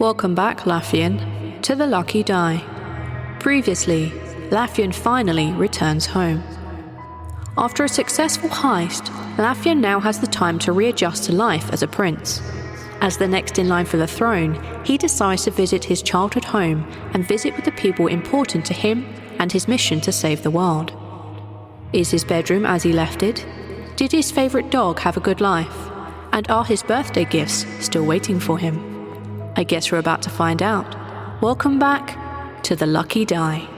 Welcome back, Lafian, to the Lucky Die. Previously, Lafian finally returns home. After a successful heist, Lafian now has the time to readjust to life as a prince. As the next in line for the throne, he decides to visit his childhood home and visit with the people important to him and his mission to save the world. Is his bedroom as he left it? Did his favourite dog have a good life? And are his birthday gifts still waiting for him? I guess we're about to find out. Welcome back to the Lucky Die.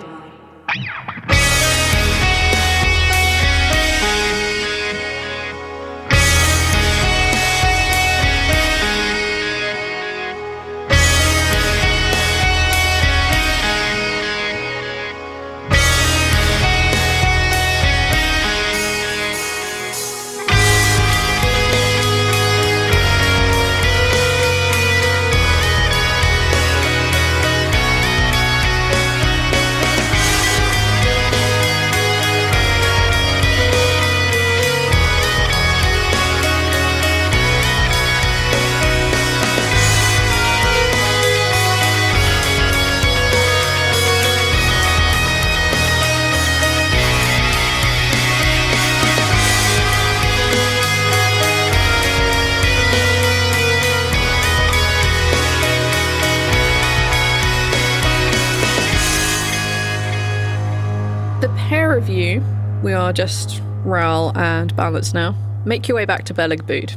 Pair of you, we are just Ral and Balance now. Make your way back to Blighthouse.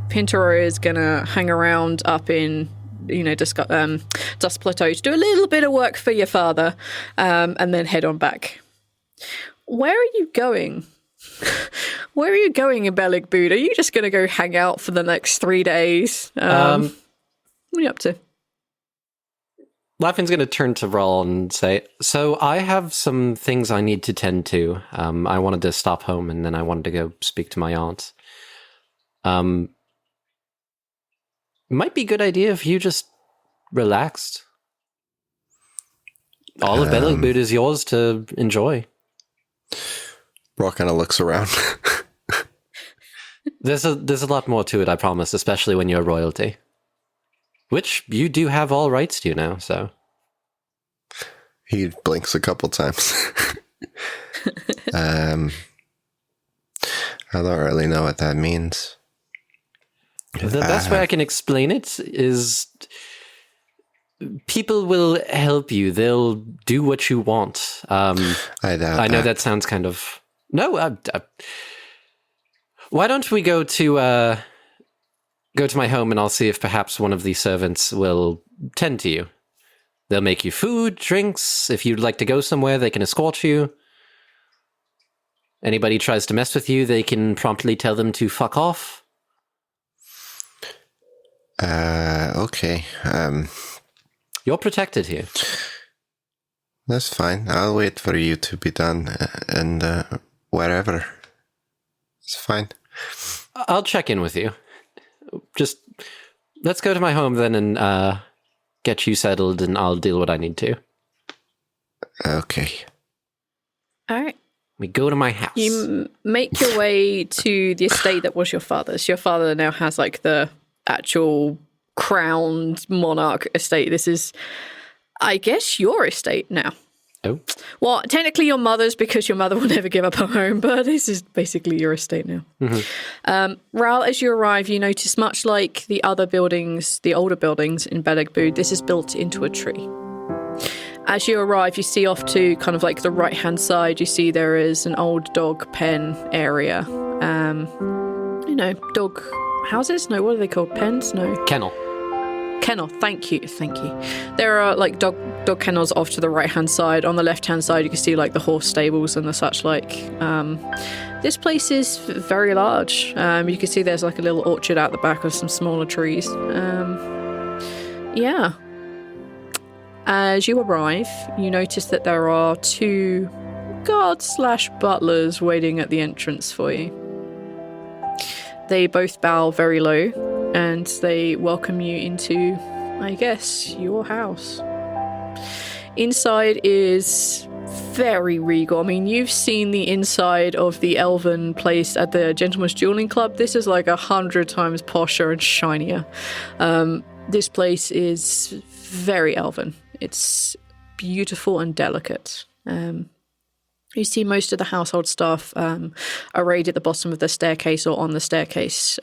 Pintaro is gonna hang around up in, Dust Plateau to do a little bit of work for your father, and then head on back. Where are you going? Where are you going in Blighthouse? Are you just gonna go hang out for the next 3 days? What are you up to? Lafian's going to turn to Rawl and say, so I have some things I need to tend to. I wanted to stop home and then I wanted to go speak to my aunt. Might be a good idea if you just relaxed. All of Blighthouse is yours to enjoy. Rawl kind of looks around. There's a lot more to it, I promise, especially when you're royalty. Which you do have all rights to now, so. He blinks a couple times. I don't really know what that means. The best way I can explain it is people will help you. They'll do what you want. I know that sounds kind of... No, why don't we go to my home and I'll see if perhaps one of the servants will tend to you. They'll make you food, drinks. If you'd like to go somewhere, they can escort you. Anybody tries to mess with you, they can promptly tell them to fuck off. Okay. You're protected here. That's fine. I'll wait for you to be done and wherever. It's fine. I'll check in with you. Just let's go to my home then and get you settled and I'll deal what I need to. Okay. All right. We go to my house. You make your way to the estate that was your father's. Your father now has like the actual crowned monarch estate. This is, I guess, your estate now. Oh. Well, technically your mother's because your mother will never give up her home, but this is basically your estate now. Mm-hmm. Ral, as you arrive, you notice much like the other buildings, the older buildings in Blighthouse, this is built into a tree. As you arrive, you see off to kind of like the right-hand side, you see there is an old dog pen area. Dog houses? No, what are they called? Pens? No. Kennel, thank you. There are like dog kennels off to the right-hand side. On the left-hand side, you can see like the horse stables and the such like. This place is very large. You can see there's like a little orchard out the back with some smaller trees. Yeah. As you arrive, you notice that there are 2 guards/butlers waiting at the entrance for you. They both bow very low, and they welcome you into, I guess, your house. Inside is very regal. I mean, you've seen the inside of the elven place at the Gentleman's Dueling Club. This is like 100 times posher and shinier. This place is very elven. It's beautiful and delicate. You see most of the household stuff arrayed at the bottom of the staircase or on the staircase,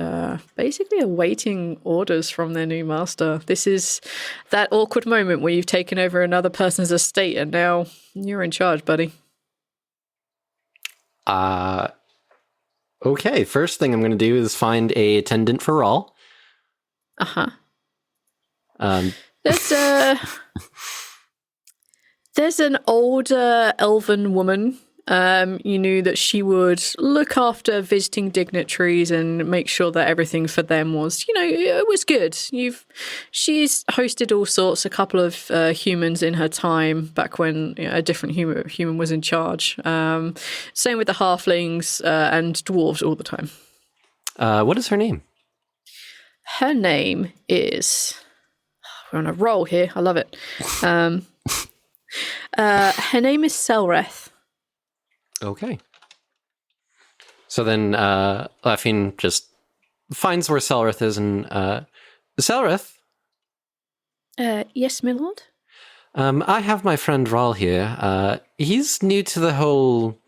basically awaiting orders from their new master. This is that awkward moment where you've taken over another person's estate and now you're in charge, buddy. Okay, first thing I'm going to do is find a attendant for Rawl. Uh-huh. Um, There's an older elven woman. You knew that she would look after visiting dignitaries and make sure that everything for them was, it was good. She's hosted all sorts, a couple of humans in her time back when a different human was in charge. Same with the halflings and dwarves all the time. what is her name? Her name is... We're on a roll here. I love it. Her name is Selreth. Okay. So then Lafian just finds where Selreth is and... Selreth? Yes, my lord? I have my friend Rawl here. He's new to the whole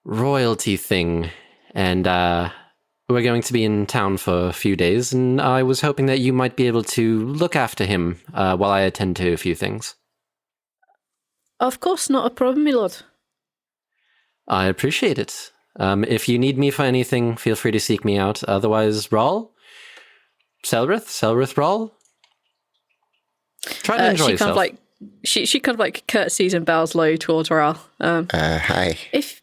royalty thing, and we're going to be in town for a few days, and I was hoping that you might be able to look after him while I attend to a few things. Of course, not a problem, my lord. I appreciate it. If you need me for anything, feel free to seek me out. Otherwise, Rawl? Selreth, Rawl? Try to enjoy yourself. She kind of like curtsies and bows low towards Rawl. Hi. If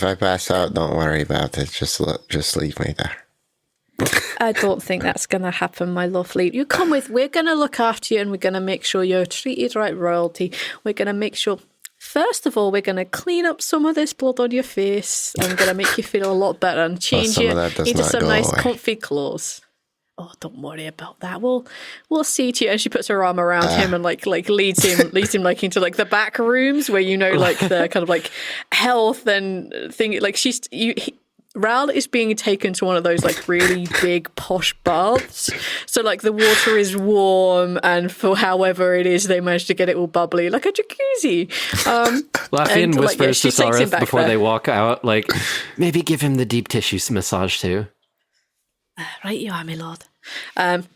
I pass out, don't worry about it. Just leave me there. I don't think that's going to happen, my lovely. You come with. We're going to look after you, and we're going to make sure you're treated right, royalty. We're going to make sure. First of all, we're going to clean up some of this blood on your face. I'm going to make you feel a lot better and change you into some nice, comfy clothes. Oh, don't worry about that. We'll see to you. And she puts her arm around him and like leads him into like the back rooms where like the kind of like health and thing. Like Ral is being taken to one of those like really big posh baths. So like the water is warm, and for however it is, they managed to get it all bubbly, like a jacuzzi. Lafian whispers to Selreth before there. they walk out, like, maybe give him the deep tissue massage too. Right you are, my lord.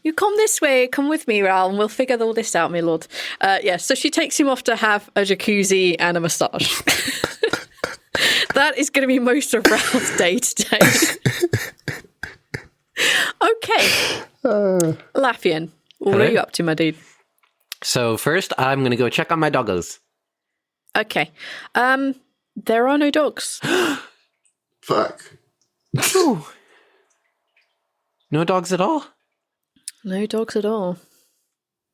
You come this way, come with me, Ral, and we'll figure all this out, my lord. So she takes him off to have a jacuzzi and a massage. That is going to be most of Ral's day today. Okay. Lafian, what are you up to, my dude? So first, I'm going to go check on my doggos. Okay. There are no dogs. Fuck. Ooh. No dogs at all? No dogs at all.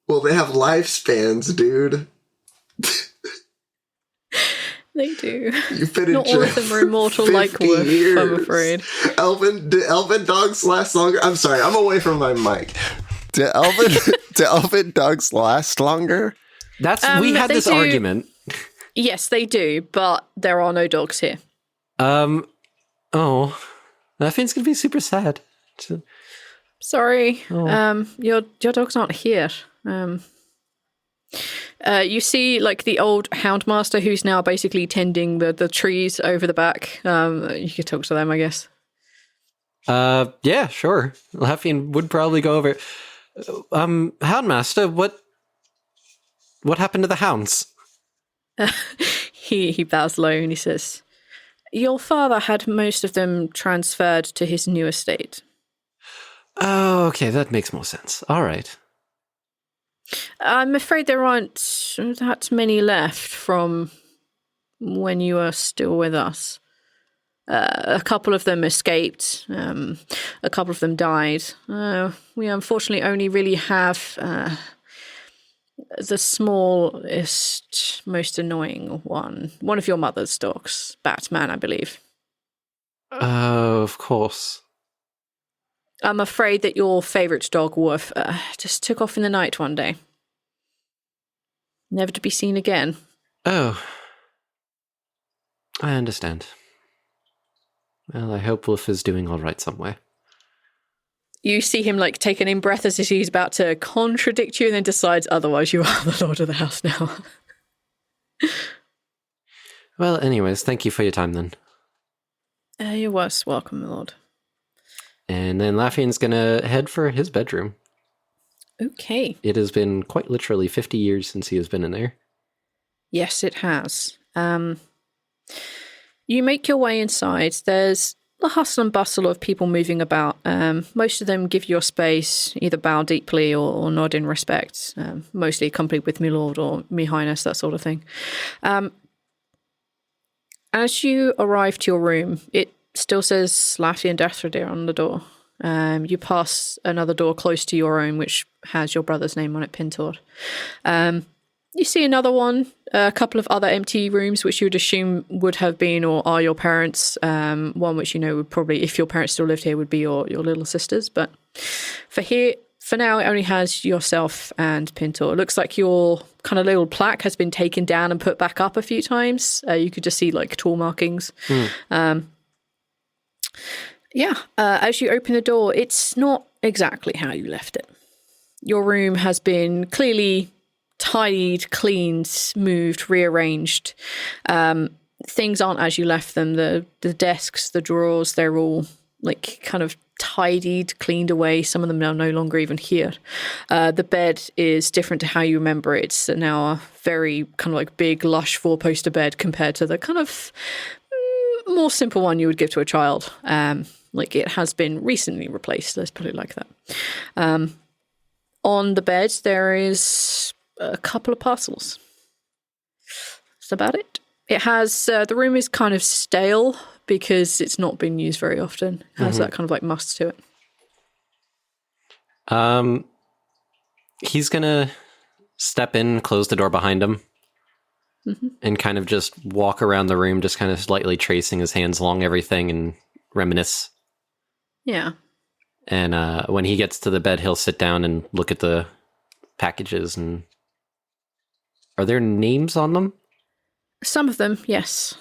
Well, they have lifespans, dude. They do. You fit Not all of them are immortal like Wolf, I'm afraid. Do elven dogs last longer? I'm sorry, I'm away from my mic. Do elven dogs last longer? We had this argument. Yes, they do, but there are no dogs here. Oh, Lafian's gonna be super sad. Sorry, your dogs aren't here. You see, like, the old houndmaster who's now basically tending the trees over the back. You could talk to them, I guess. Yeah, sure. Lafian would probably go over. Houndmaster, what happened to the hounds? He bows low and he says, "Your father had most of them transferred to his new estate." Oh, okay, that makes more sense. All right. I'm afraid there aren't that many left from when you were still with us. A couple of them escaped. A couple of them died. We unfortunately only really have the smallest, most annoying one. One of your mother's dogs. Batman, I believe. Of course. I'm afraid that your favourite dog, Wolf, just took off in the night one day. Never to be seen again. Oh. I understand. Well, I hope Wolf is doing all right somewhere. You see him like take an in-breath as if he's about to contradict you and then decides otherwise. You are the lord of the house now. Well, anyways, thank you for your time then. You're most welcome, my lord. And then Lafian's gonna head for his bedroom. Okay. It has been quite literally 50 years since he has been in there. Yes, it has. You make your way inside. There's the hustle and bustle of people moving about. Most of them give your space, either bow deeply or nod in respect, mostly accompanied with me lord or me highness, that sort of thing. As you arrive to your room, it still says Lafian Deathradir on the door. You pass another door close to your own, which has your brother's name on it, Pintor. You see another one, a couple of other empty rooms, which you would assume would have been or are your parents. One which you know would probably, if your parents still lived here, would be your little sisters. But for now, it only has yourself and Pintor. It looks like your kind of little plaque has been taken down and put back up a few times. You could just see like tool markings. As you open the door, it's not exactly how you left it. Your room has been clearly tidied, cleaned, moved, rearranged. Things aren't as you left them. The desks, the drawers, they're all like kind of tidied, cleaned away. Some of them are no longer even here. The bed is different to how you remember it. It's now a very kind of like big, lush four-poster bed compared to the kind of more simple one you would give to a child. Like it has been recently replaced, let's put it like that. On the bed, there is a couple of parcels. That's about it. It has, the room is kind of stale because it's not been used very often. It has that kind of like must to it. He's gonna step in, close the door behind him, and kind of just walk around the room, just kind of slightly tracing his hands along everything and reminisce. Yeah. And when he gets to the bed, he'll sit down and look at the packages. And are there names on them? Some of them, yes.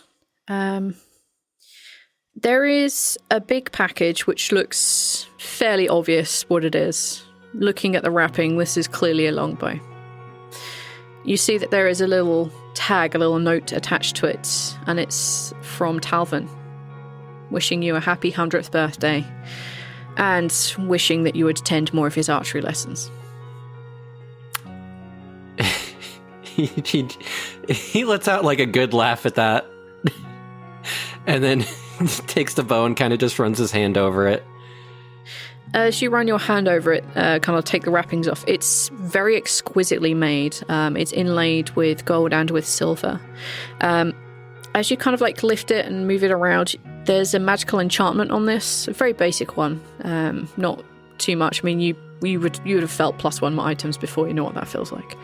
There is a big package which looks fairly obvious what it is. Looking at the wrapping, this is clearly a longbow. You see that there is a little tag, a little note attached to it, and it's from Talvin, wishing you a happy 100th birthday, and wishing that you would attend more of his archery lessons. He lets out like a good laugh at that, and then takes the bow and kind of just runs his hand over it. As you run your hand over it, kind of take the wrappings off, it's very exquisitely made. It's inlaid with gold and with silver. As you kind of like lift it and move it around, there's a magical enchantment on this, a very basic one, not too much. I mean, you would have felt +1 items before. You know what that feels like.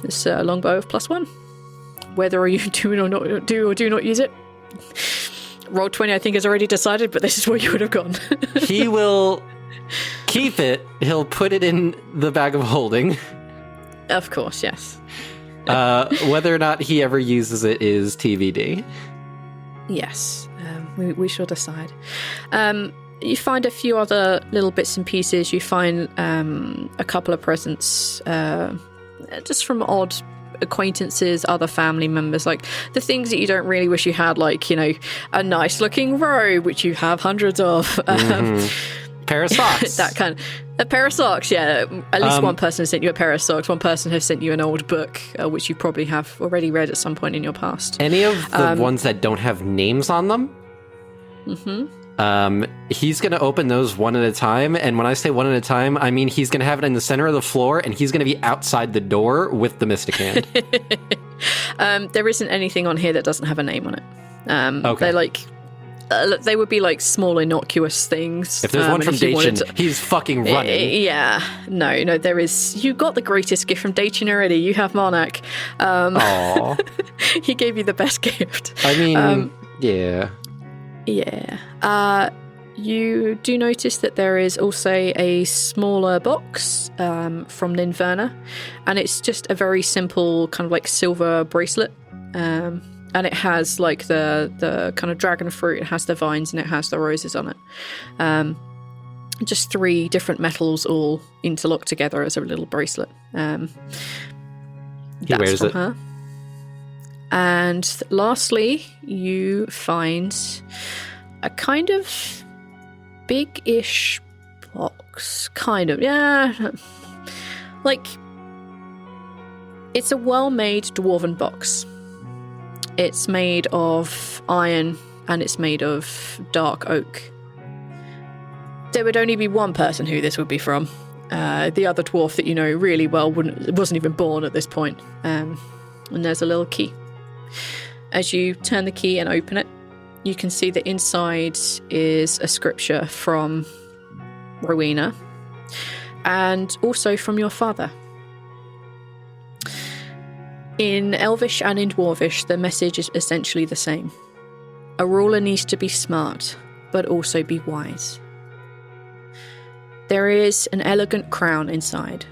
It's a longbow of +1. Whether you do not use it, roll 20 I think is already decided, but this is where you would have gone. He will keep it. He'll put it in the bag of holding. Of course, yes. Whether or not he ever uses it is TBD. Yes, we shall decide. You find a few other little bits and pieces. You find a couple of presents just from odd acquaintances, other family members, like the things that you don't really wish you had, like, you know, a nice looking robe, which you have hundreds of. Pair of socks. That kind of, a pair of socks, yeah. At least one person has sent you a pair of socks. One person has sent you an old book, which you probably have already read at some point in your past. Any of the ones that don't have names on them? He's going to open those one at a time. And when I say one at a time, I mean he's going to have it in the center of the floor and he's going to be outside the door with the mystic hand. There isn't anything on here that doesn't have a name on it. Okay. They're like, they would be like small innocuous things. If there's one from Dacian, he's fucking running. Yeah. No, there is. You got the greatest gift from Dacian already. You have Monarch. Aww. He gave you the best gift. I mean, yeah. Yeah. You do notice that there is also a smaller box from Ninverna, and it's just a very simple kind of like silver bracelet. And it has like the kind of dragon fruit, it has the vines, and it has the roses on it. just 3 different metals all interlocked together as a little bracelet. He That's wears from it. her. And lastly, you find a kind of big-ish box. Kind of, yeah. Like, it's a well-made dwarven box. It's made of iron and it's made of dark oak. There would only be one person who this would be from. The other dwarf that you know really well wasn't even born at this point. And there's a little key. As you turn the key and open it, you can see that inside is a scripture from Rowena and also from your father. In Elvish and in Dwarvish, the message is essentially the same. A ruler needs to be smart, but also be wise. There is an elegant crown inside.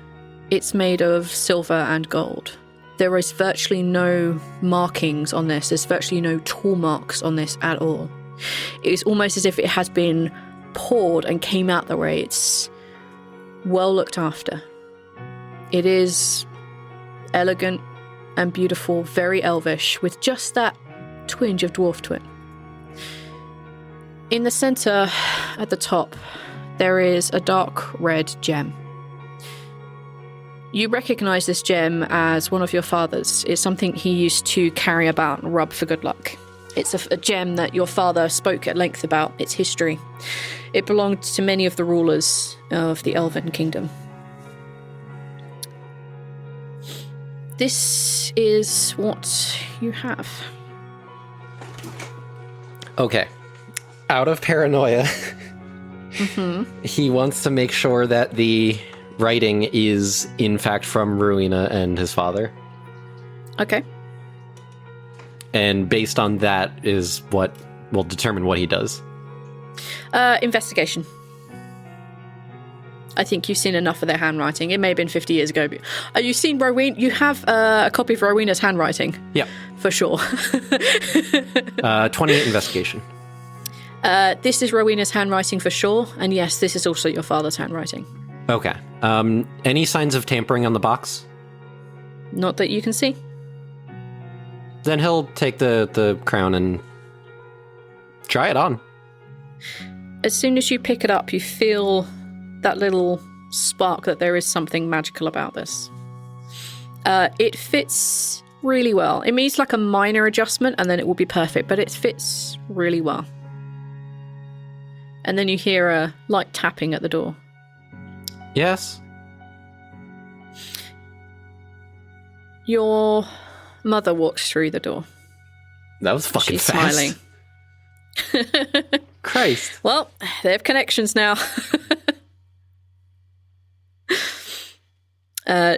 It's made of silver and gold. There is virtually no markings on this. There's virtually no tool marks on this at all. It is almost as if it has been poured and came out the way. It's well looked after. It is elegant and beautiful, very elvish, with just that twinge of dwarf to it. In the centre, at the top, there is a dark red gem. You recognise this gem as one of your father's. It's something he used to carry about and rub for good luck. It's a gem that your father spoke at length about, its history. It belonged to many of the rulers of the Elven Kingdom. This is what you have. Okay. Out of paranoia, he wants to make sure that the writing is, in fact, from Rowena and his father. Okay. And based on that is what will determine what he does. Investigation. I think you've seen enough of their handwriting. It may have been 50 years ago. But, you've seen Rowena. You have a copy of Rowena's handwriting. Yeah. For sure. 28 investigation. This is Rowena's handwriting for sure. And yes, this is also your father's handwriting. Okay. Any signs of tampering on the box? Not that you can see. Then he'll take the crown and try it on. As soon as you pick it up, you feel that little spark that there is something magical about this. It fits really well. It means like a minor adjustment and then it will be perfect, but it fits really well. And then you hear a light tapping at the door. Yes? Your mother walks through the door. That was fucking She's fast. smiling. Christ. Well, they have connections now.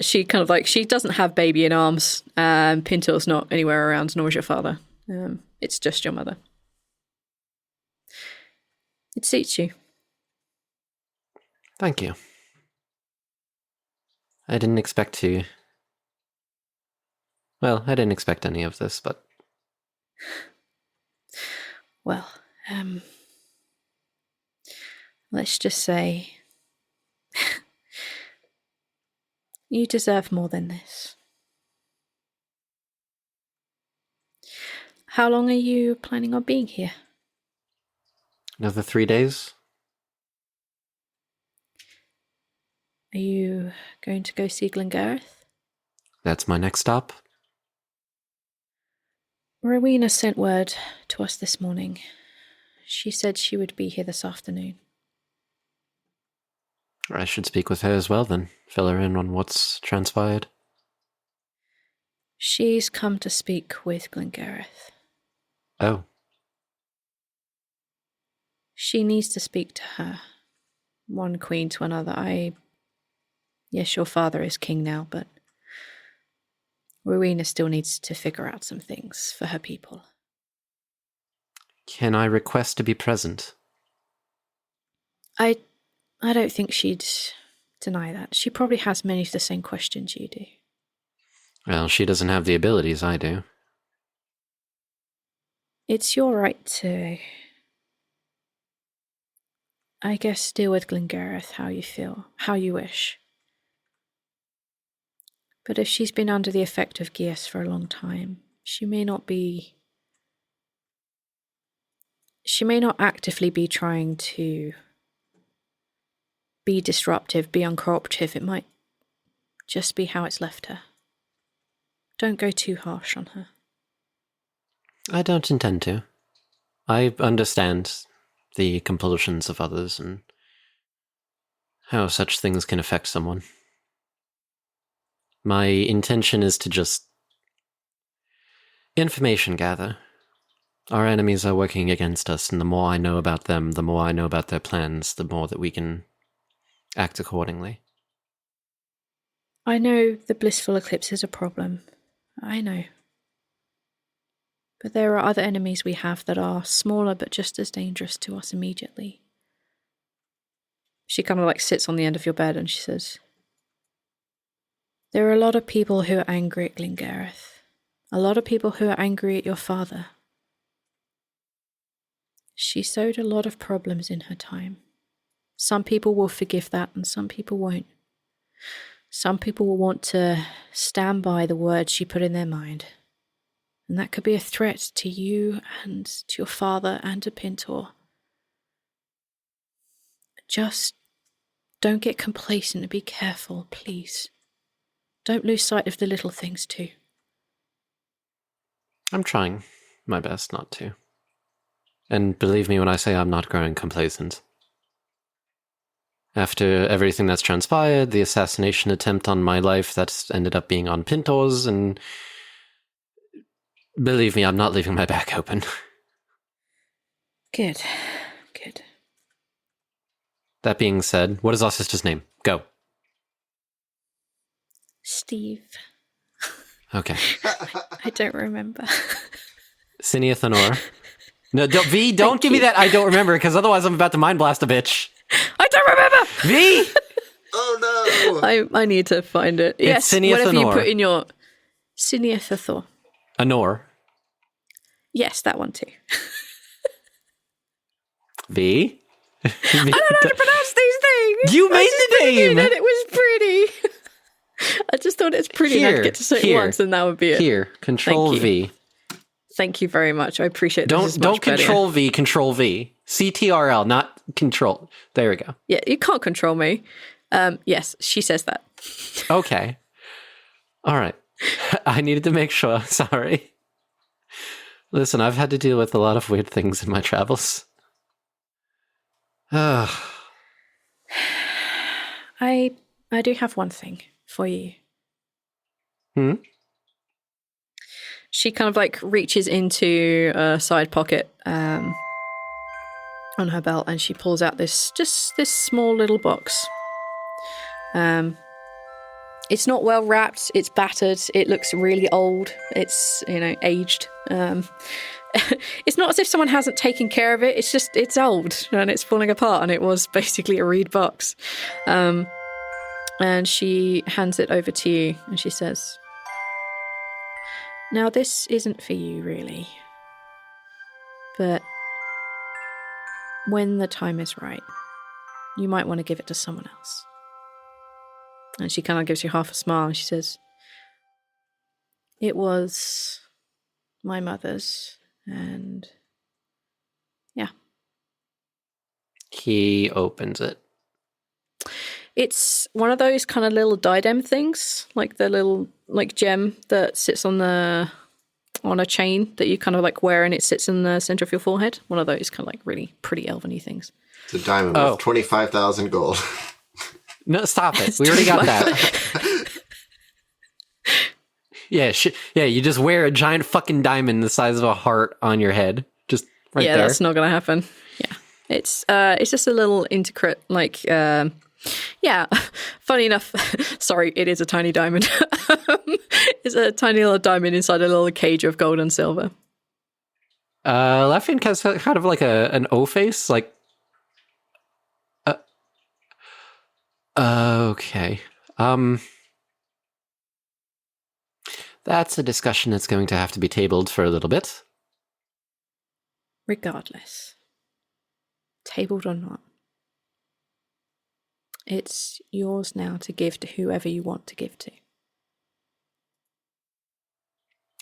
She kind of she doesn't have baby in arms. Pinto's not anywhere around, nor is your father. It's just your mother. It suits you. Thank you. I didn't expect to... Well, I didn't expect any of this, but... Well, let's just say you deserve more than this. How long are you planning on being here? Another 3 days? Are you going to go see Glengareth? That's my next stop. Rowena sent word to us this morning. She said she would be here this afternoon. I should speak with her as well then. Fill her in on what's transpired. She's come to speak with Glengareth. Oh. She needs to speak to her. One queen to another. Yes, your father is king now, but Rowena still needs to figure out some things for her people. Can I request to be present? I don't think she'd deny that. She probably has many of the same questions you do. Well, she doesn't have the abilities I do. It's your right to I guess deal with Glengareth how you feel, how you wish. But if she's been under the effect of Geas for a long time, she may not actively be trying to be disruptive, be uncooperative. It might just be how it's left her. Don't go too harsh on her. I don't intend to. I understand the compulsions of others and how such things can affect someone. My intention is to just information gather. Our enemies are working against us, and the more I know about them, the more I know about their plans, the more that we can act accordingly. I know the blissful eclipse is a problem. I know. But there are other enemies we have that are smaller but just as dangerous to us immediately. She kind of like sits on the end of your bed and she says, there are a lot of people who are angry at Glengareth. A lot of people who are angry at your father. She sowed a lot of problems in her time. Some people will forgive that and some people won't. Some people will want to stand by the words she put in their mind. And that could be a threat to you and to your father and to Pintor. Just don't get complacent and be careful, please. Don't lose sight of the little things too. I'm trying my best not to. And believe me when I say I'm not growing complacent. After everything that's transpired, the assassination attempt on my life that's ended up being on Pintor's, and believe me, I'm not leaving my back open. Good. That being said, what is our sister's name? Go. Steve. Okay. I don't remember. Cinia Thanor. No, don't give me that I don't remember, because otherwise I'm about to mind blast a bitch. I don't remember! V! Oh no! I need to find it. Yes, Cinia whatever you Thanor. put in your... Cinia Thanor. Anor. Yes, that one too. V? I don't know how to pronounce these things! You made the name! And it was pretty. I just thought it's pretty and I'd get to say it once and that would be it. Here, Control V. Thank you very much. I appreciate this. Don't Control V, Control V. CTRL, not Control. There we go. Yeah, you can't control me. Yes, she says that. Okay. All right. I needed to make sure. Sorry. Listen, I've had to deal with a lot of weird things in my travels. I do have one thing for you. She kind of like reaches into a side pocket on her belt and she pulls out this small little box. It's not well wrapped, it's battered, it looks really old, it's, aged. It's not as if someone hasn't taken care of it, it's old and it's falling apart, and it was basically a reed box. And she hands it over to you and she says, now this isn't for you really, but when the time is right, you might want to give it to someone else. And she kind of gives you half a smile and she says, it was my mother's, and yeah. He opens it. It's one of those kind of little diadem things, like the little gem that sits on a chain that you kind of like wear and it sits in the center of your forehead. One of those kind of like really pretty elven-y things. It's a diamond with 25,000 gold. No, stop it. We already got that. Yeah, you just wear a giant fucking diamond the size of a heart on your head. Just right there. Yeah, that's not going to happen. Yeah. It's just a little intricate, funny enough, sorry, it is a tiny diamond. It's a tiny little diamond inside a little cage of gold and silver. Lafian has kind of like an O face, like... okay. That's a discussion that's going to have to be tabled for a little bit. Regardless, tabled or not, It's yours now to give to whoever you want to give to.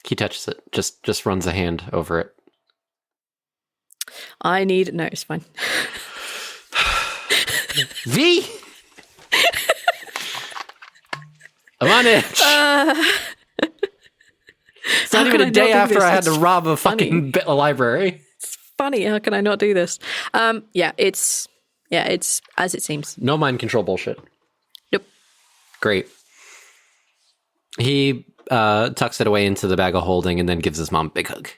He touches it, just runs a hand over it. No, it's fine. V! I'm on edge. It's not even a day after I had to rob a fucking library. It's funny. How can I not do this? It's as it seems. No mind control bullshit. Nope. Great. He tucks it away into the bag of holding and then gives his mom a big hug.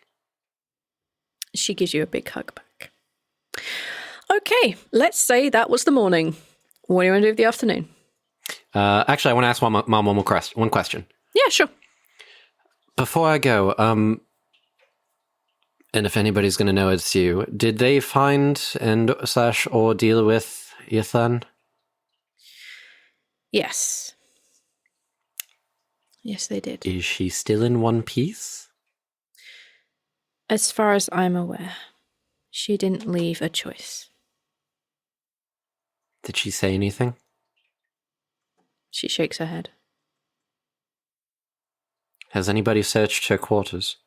She gives you a big hug back. Okay, let's say that was the morning. What do you want to do with the afternoon? Actually, I want to ask Mom one question. Yeah, sure. Before I go, and if anybody's going to know, it's you. Did they find or deal with Ethan? Yes. Yes, they did. Is she still in one piece? As far as I'm aware, she didn't leave a choice. Did she say anything? She shakes her head. Has anybody searched her quarters?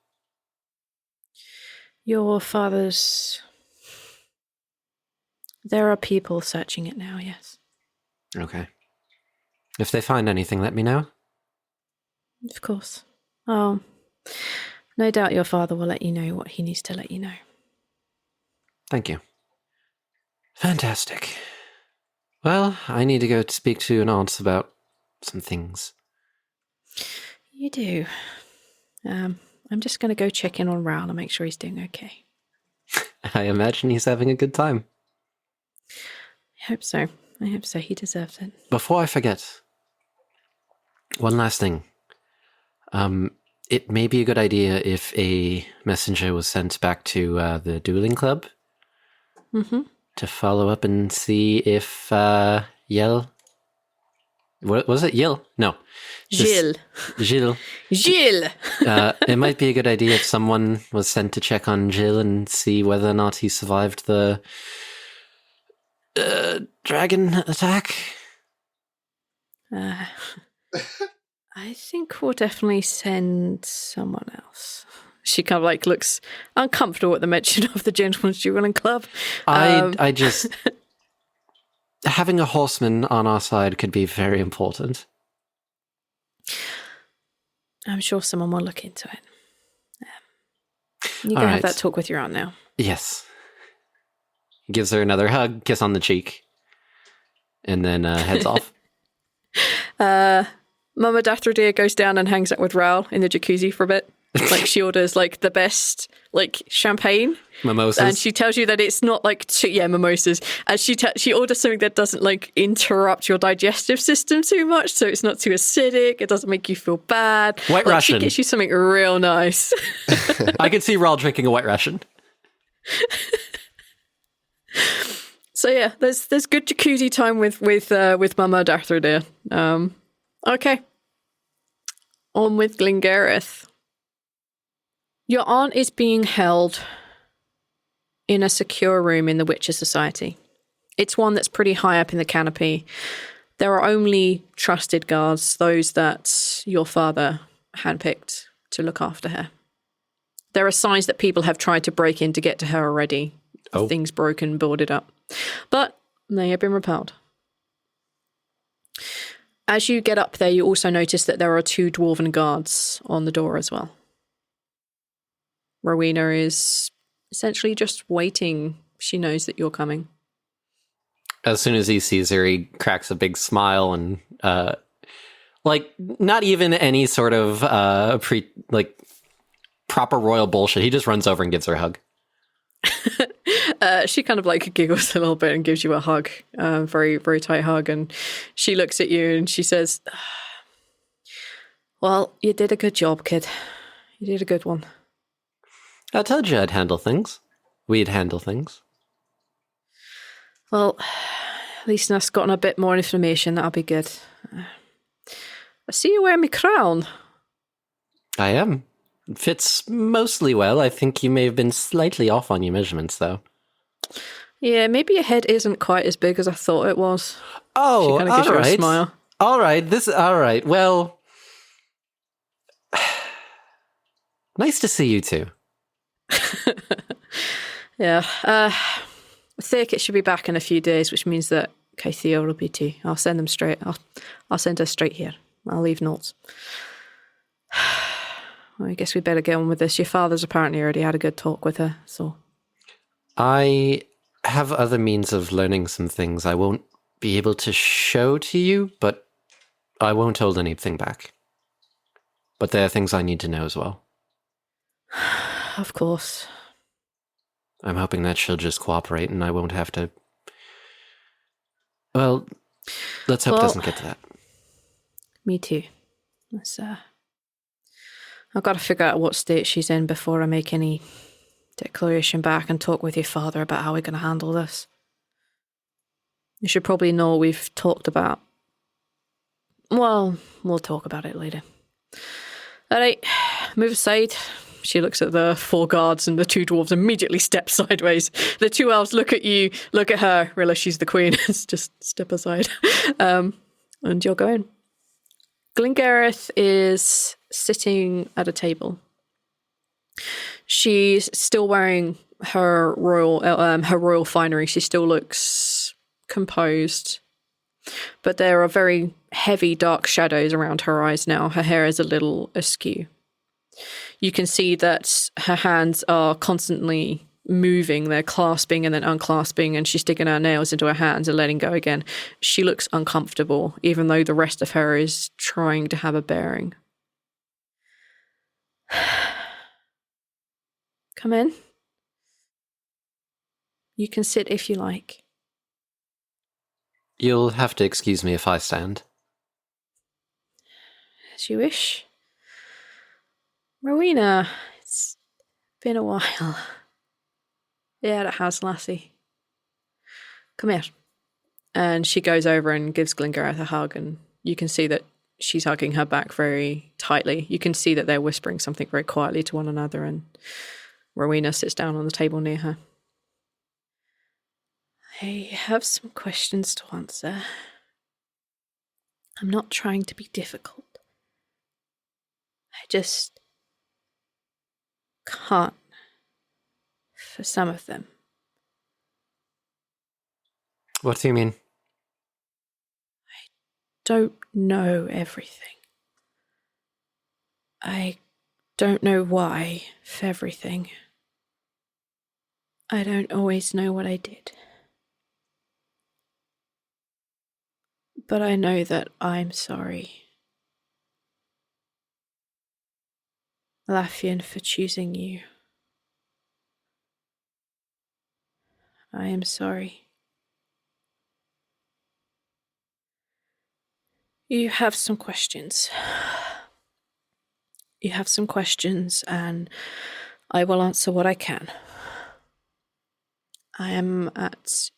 Your father's... There are people searching it now, yes. Okay. If they find anything, let me know. Of course. Oh, no doubt your father will let you know what he needs to let you know. Thank you. Fantastic. Well, I need to go speak to an aunt about some things. You do. I'm just going to go check in on Raoul and make sure he's doing okay. I imagine he's having a good time. I hope so. He deserves it. Before I forget, one last thing. It may be a good idea if a messenger was sent back to the dueling club to follow up and see if Yel... What was it? Yel? No. Gilles. Gilles. It might be a good idea if someone was sent to check on Gilles and see whether or not he survived the dragon attack. I think we'll definitely send someone else. She kind of like looks uncomfortable at the mention of the Gentleman's Dueling Club. I just... Having a horseman on our side could be very important. I'm sure someone will look into it. You can have that talk with your aunt now. Yes. He gives her another hug, kiss on the cheek, and then heads off. Mama Dathradir goes down and hangs out with Raoul in the jacuzzi for a bit. Like, she orders, like, the best, like, champagne. Mimosas. And she tells you that it's not, like, mimosas. And she orders something that doesn't, like, interrupt your digestive system too much, so it's not too acidic, it doesn't make you feel bad. White Russian. She gets you something real nice. I could see Raoul drinking a White Russian. So, yeah, there's good jacuzzi time with Mama Dathradir. Okay. On with Glengareth. Your aunt is being held in a secure room in the Witcher Society. It's one that's pretty high up in the canopy. There are only trusted guards, those that your father handpicked to look after her. There are signs that people have tried to break in to get to her already. Oh. Things broken, boarded up. But they have been repelled. As you get up there, you also notice that there are 2 dwarven guards on the door as well. Rowena is essentially just waiting. She knows that you're coming. As soon as he sees her, he cracks a big smile and, not even any sort of proper royal bullshit. He just runs over and gives her a hug. She kind of like giggles a little bit and gives you a hug, very, very tight hug. And she looks at you and she says, "Well, you did a good job, kid. You did a good one." I told you I'd handle things. We'd handle things. Well, at least I've gotten a bit more information. That'll be good. I see you wearing my crown. I am. It fits mostly well. I think you may have been slightly off on your measurements, though. Yeah, maybe your head isn't quite as big as I thought it was. Oh, kind of gives you a smile. All right. Well, nice to see you too. Yeah. I think it should be back in a few days, which means that Kaithia will be too. I'll send them straight. I'll send her straight here. I'll leave notes. Well, I guess we better get on with this. Your father's apparently already had a good talk with her, so. I have other means of learning some things I won't be able to show to you, but I won't hold anything back. But there are things I need to know as well. Of course. I'm hoping that she'll just cooperate and I won't have to... Well, let's hope it doesn't get to that. Me too. I've got to figure out what state she's in before I make any declaration back and talk with your father about how we're going to handle this. You should probably know we've talked about... Well, we'll talk about it later. All right, move aside. She looks at the 4 guards and the 2 dwarves immediately step sideways. The 2 elves look at you, look at her, realize she's the queen, just step aside. And you're going. Glengareth is sitting at a table. She's still wearing her royal finery. She still looks composed, but there are very heavy dark shadows around her eyes now. Her hair is a little askew. You can see that her hands are constantly moving. They're clasping and then unclasping, and she's sticking her nails into her hands and letting go again. She looks uncomfortable, even though the rest of her is trying to have a bearing. Come in. You can sit if you like. You'll have to excuse me if I stand. As you wish. Rowena, it's been a while. Yeah, it has, lassie. Come here. And she goes over and gives Glengareth a hug, and you can see that she's hugging her back very tightly. You can see that they're whispering something very quietly to one another, and Rowena sits down on the table near her. I have some questions to answer. I'm not trying to be difficult. I just can't for some of them. What do you mean? I don't know everything. I don't know why for everything. I don't always know what I did. But I know that I'm sorry. Lafian, for choosing you. I am sorry. You have some questions. And I will answer what I can. I'm at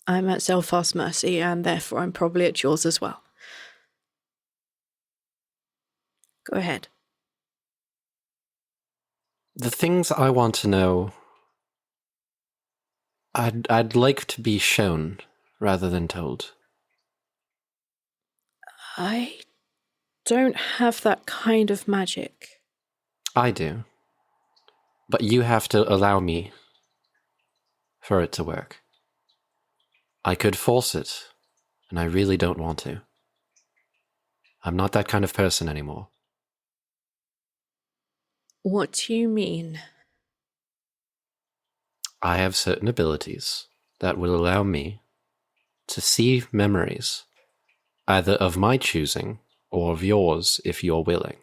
Zelfar's mercy, and therefore I'm probably at yours as well. Go ahead. The things I want to know, I'd like to be shown rather than told. I don't have that kind of magic. I do. But you have to allow me for it to work. I could force it, and I really don't want to. I'm not that kind of person anymore. What do you mean? I have certain abilities that will allow me to see memories, either of my choosing or of yours if you're willing.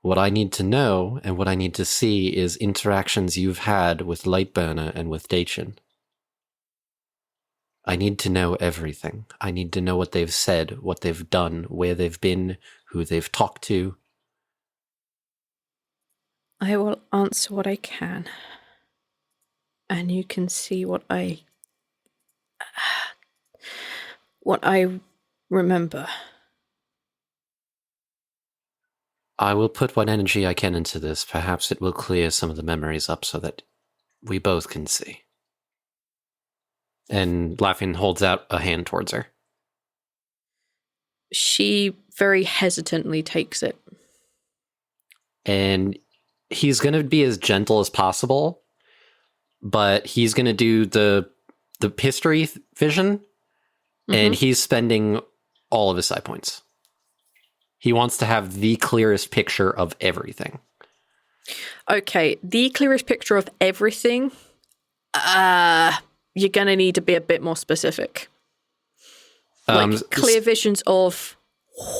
What I need to know and what I need to see is interactions you've had with Lightburner and with Dachin. I need to know everything. I need to know what they've said, what they've done, where they've been, who they've talked to. I will answer what I can. And you can see what I remember. I will put what energy I can into this. Perhaps it will clear some of the memories up so that we both can see. And Lafian holds out a hand towards her. She very hesitantly takes it. And he's going to be as gentle as possible, but he's going to do the history vision, and he's spending all of his side points. He wants to have the clearest picture of everything. Okay, the clearest picture of everything, you're going to need to be a bit more specific. Like clear visions of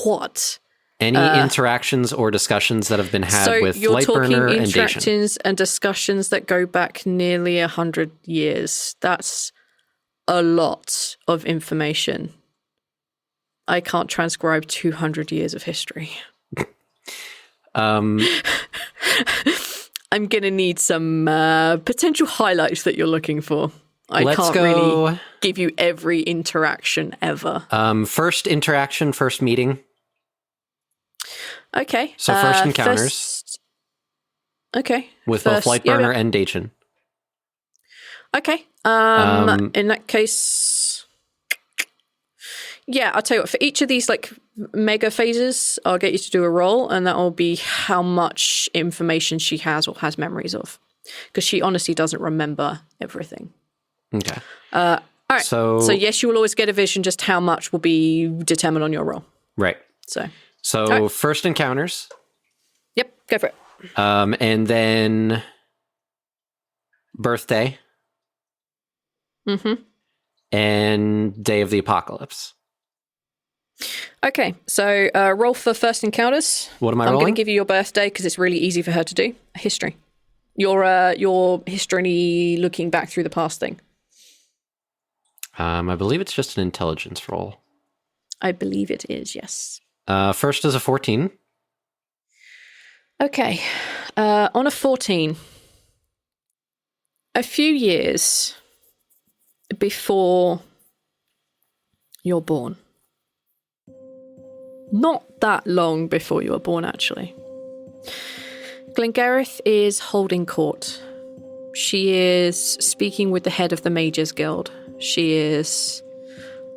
what? Any interactions or discussions that have been had with Lightburner and So you're talking Dacian. interactions and discussions that go back nearly 100 years. That's a lot of information. I can't transcribe 200 years of history. I'm going to need some potential highlights that you're looking for. I can't really give you every interaction ever. First interaction, first meeting. Okay. So first encounters. Okay. With both Lightburner and Dacian. Okay. In that case, yeah, I'll tell you what, for each of these like mega phases, I'll get you to do a roll, and that will be how much information she has or has memories of. Because she honestly doesn't remember everything. Okay. All right. So yes, you will always get a vision, just how much will be determined on your roll. Right. So right. First encounters. Yep, go for it. And then birthday. Mm-hmm. And day of the apocalypse. Okay, so roll for first encounters. What am I rolling? I'm going to give you your birthday because it's really easy for her to do. History. Your history looking back through the past thing. I believe it's just an intelligence roll. I believe it is, yes. First is a 14. Okay. On a 14, a few years before you're born. Not that long before you were born, actually. Glengareth is holding court. She is speaking with the head of the Mages Guild. She is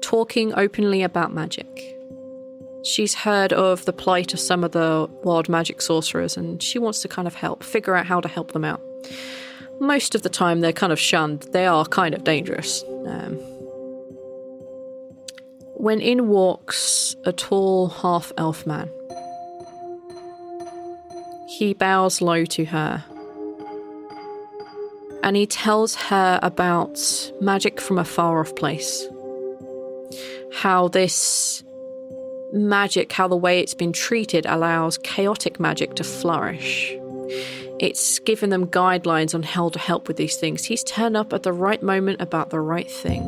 talking openly about magic. She's heard of the plight of some of the wild magic sorcerers, and she wants to kind of figure out how to help them out. Most of the time, they're kind of shunned. They are kind of dangerous. When in walks a tall half-elf man. He bows low to her, and he tells her about magic from a far-off place. How this magic, how the way it's been treated allows chaotic magic to flourish. It's given them guidelines on how to help with these things. He's turned up at the right moment about the right thing.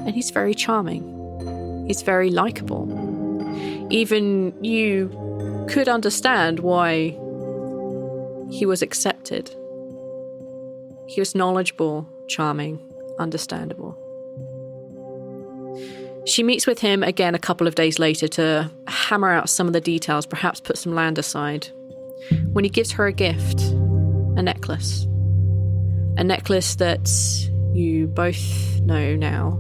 And he's very charming. He's very likable. Even you could understand why he was accepted. He was knowledgeable, charming, understandable. She meets with him again a couple of days later to hammer out some of the details, perhaps put some land aside. When he gives her a gift, a necklace. A necklace that you both know now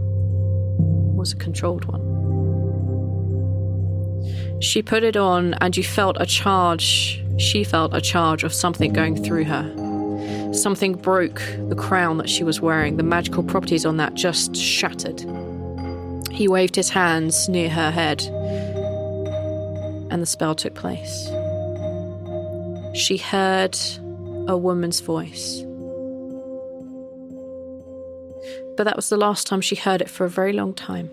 was a controlled one. She put it on, and she felt a charge of something going through her. Something broke the crown that she was wearing. The magical properties on that just shattered. He waved his hands near her head, and the spell took place. She heard a woman's voice. But that was the last time she heard it for a very long time.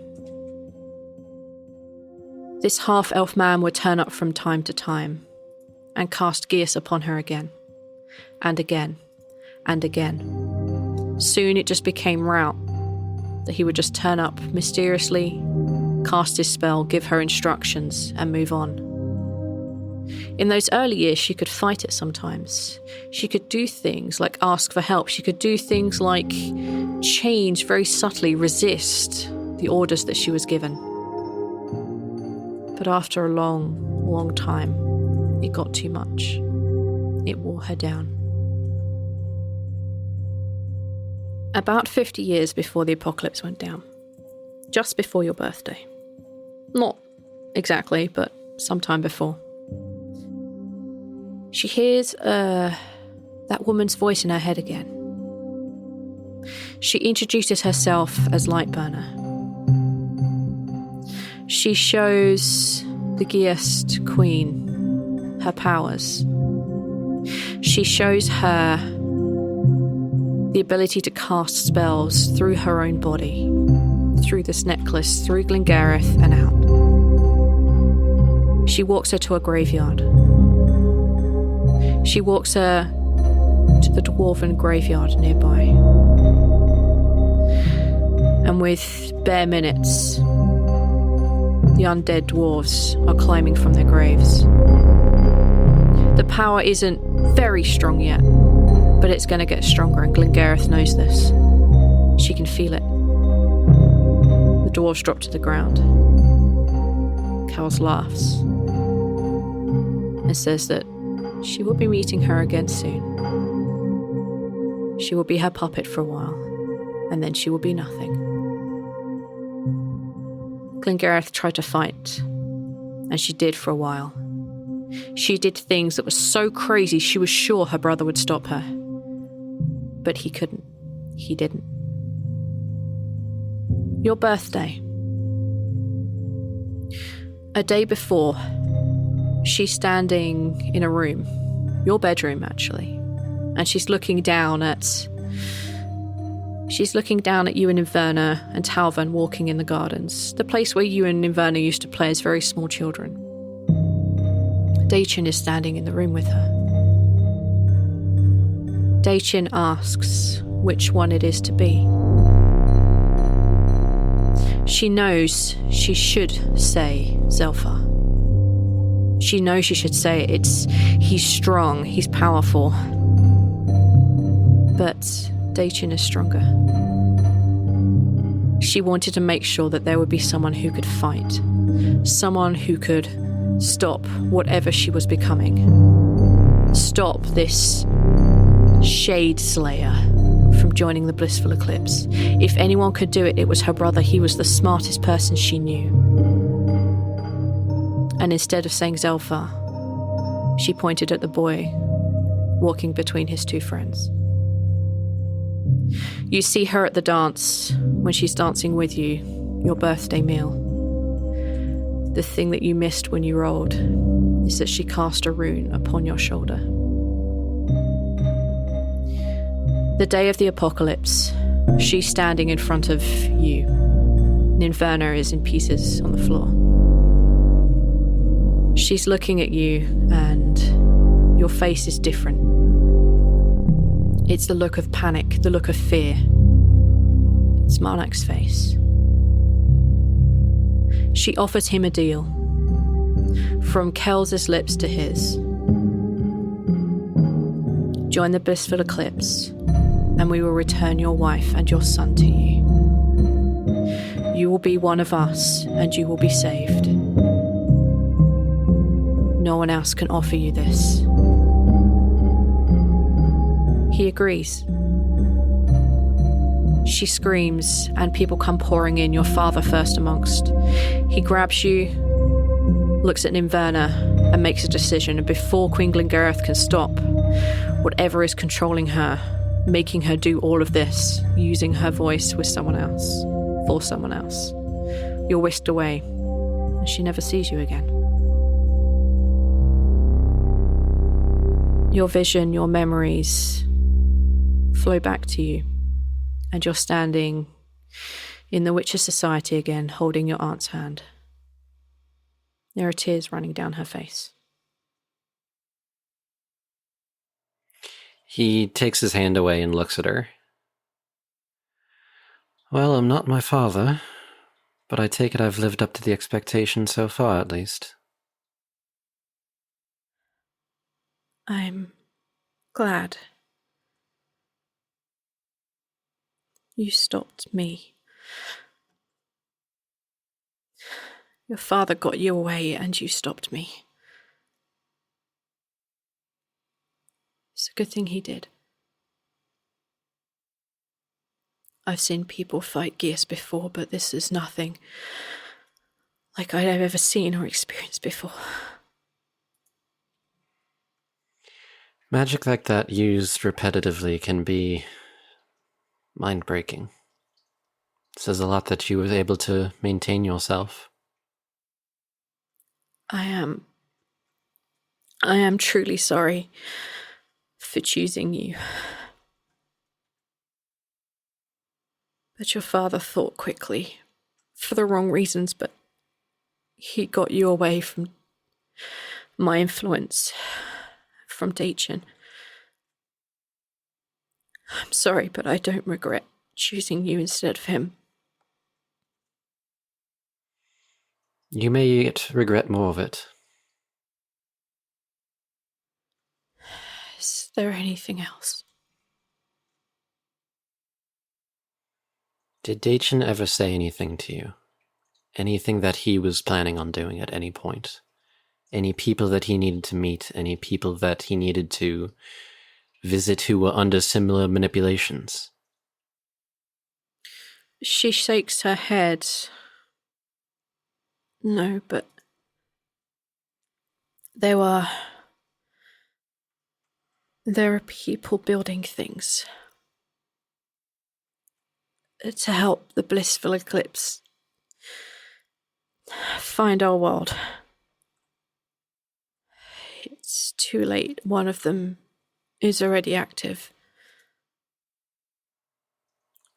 This half-elf man would turn up from time to time and cast geas upon her again, and again, and again. Soon it just became route that he would just turn up mysteriously, cast his spell, give her instructions, and move on. In those early years, she could fight it sometimes. She could do things like ask for help. She could do things like change very subtly, resist the orders that she was given. But after a long, long time, it got too much. It wore her down. About 50 years before the apocalypse went down. Just before your birthday. Not exactly, but sometime before. She hears that woman's voice in her head again. She introduces herself as Lightburner. She shows the Geast Queen her powers. She shows her the ability to cast spells through her own body, through this necklace, through Glengareth and out. She walks her to a graveyard. She walks her to the dwarven graveyard nearby. And with bare minutes, the undead dwarves are climbing from their graves. The power isn't very strong yet, but it's going to get stronger, and Glengareth knows this. She can feel it. The dwarves drop to the ground. Kels laughs and says that she will be meeting her again soon. She will be her puppet for a while, and then she will be nothing. Glengareth tried to fight, and she did for a while. She did things that were so crazy she was sure her brother would stop her. But he couldn't. He didn't. Your birthday. A day before, she's standing in a room, your bedroom actually, and she's looking down at you and Inverna and Talvan walking in the gardens, the place where you and Inverna used to play as very small children. Dachin is standing in the room with her. Dachin asks which one it is to be. She knows she should say Zelfa. She knows she should say he's strong, he's powerful. But Dachin is stronger. She wanted to make sure that there would be someone who could fight. Someone who could stop whatever she was becoming. Stop this Shade Slayer from joining the Blissful Eclipse. If anyone could do it, it was her brother. He was the smartest person she knew. And instead of saying Zelfa, she pointed at the boy walking between his two friends. You see her at the dance when she's dancing with you, your birthday meal. The thing that you missed when you rolled is that she cast a rune upon your shoulder. The day of the apocalypse, she's standing in front of you. Ninverna is in pieces on the floor. She's looking at you, and your face is different. It's the look of panic, the look of fear. It's Marnak's face. She offers him a deal. From Kels' lips to his. Join the Blissful Eclipse, and we will return your wife and your son to you. You will be one of us, and you will be saved. No one else can offer you this. He agrees. She screams, and people come pouring in, your father first amongst. He grabs you, looks at Ninverna, and makes a decision, and before Queen Glengareth can stop whatever is controlling her, making her do all of this, using her voice with someone else, for someone else, you're whisked away, and she never sees you again. Your vision, your memories flow back to you, and you're standing in the Witcher Society again, holding your aunt's hand. There are tears running down her face. He takes his hand away and looks at her. Well, I'm not my father, but I take it I've lived up to the expectations so far, at least. I'm glad. You stopped me. Your father got you away and you stopped me. It's a good thing he did. I've seen people fight gears before, but this is nothing like I'd ever seen or experienced before. Magic like that used repetitively can be mind-breaking. It says a lot that you were able to maintain yourself. I am truly sorry for choosing you. But your father thought quickly, for the wrong reasons, but he got you away from my influence, from Dachin. I'm sorry, but I don't regret choosing you instead of him. You may yet regret more of it. Is there anything else? Did Dachin ever say anything to you? Anything that he was planning on doing at any point? Any people that he needed to meet? Any people that he needed to visit who were under similar manipulations? She shakes her head. No, but there are people building things to help the blissful eclipse find our world. It's too late. One of them is already active.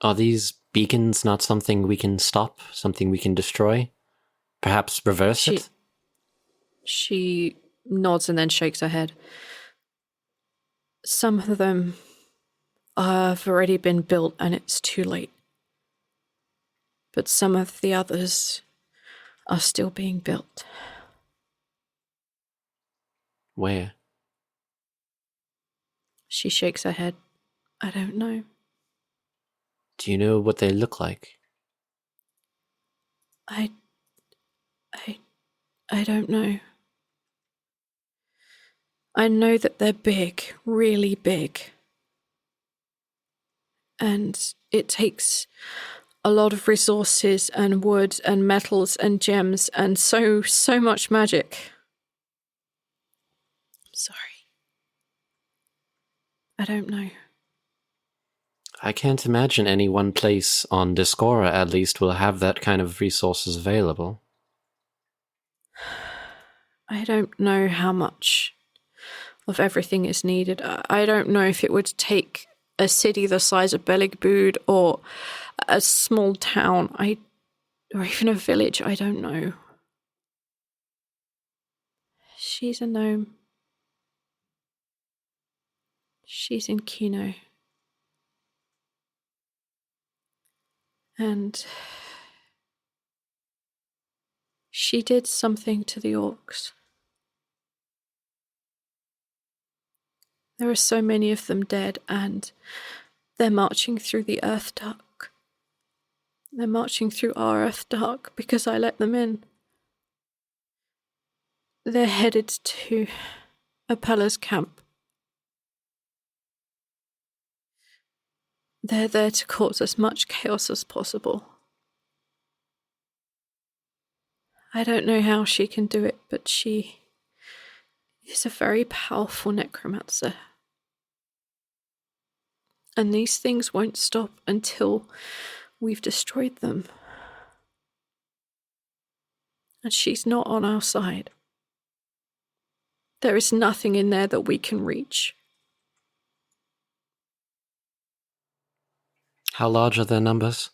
Are these beacons not something we can stop? Something we can destroy? Perhaps reverse it? She nods and then shakes her head. Some of them have already been built and it's too late. But some of the others are still being built. Where? She shakes her head. I don't know. Do you know what they look like? I don't know. I know that they're big, really big. And it takes a lot of resources and wood and metals and gems and so much magic. I'm sorry. I don't know. I can't imagine any one place on Discora at least will have that kind of resources available. I don't know how much of everything is needed. I don't know if it would take a city the size of Beligbud or a small town, or even a village. I don't know. She's a gnome. She's in Kino. And she did something to the orcs. There are so many of them dead, and they're marching through the Earth Dark. They're marching through our Earth Dark because I let them in. They're headed to Apella's camp. They're there to cause as much chaos as possible. I don't know how she can do it, but she is a very powerful necromancer. And these things won't stop until we've destroyed them. And she's not on our side. There is nothing in there that we can reach. How large are their numbers?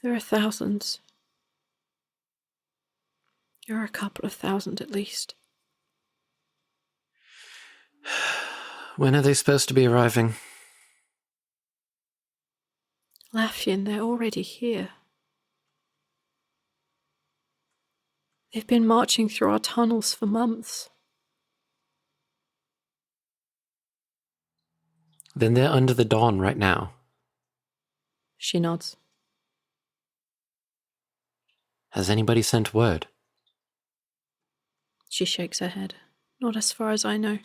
There are thousands. There are a couple of thousand at least. When are they supposed to be arriving? Lafian, they're already here. They've been marching through our tunnels for months. Then they're under the dawn right now. She nods. Has anybody sent word? She shakes her head. Not as far as I know.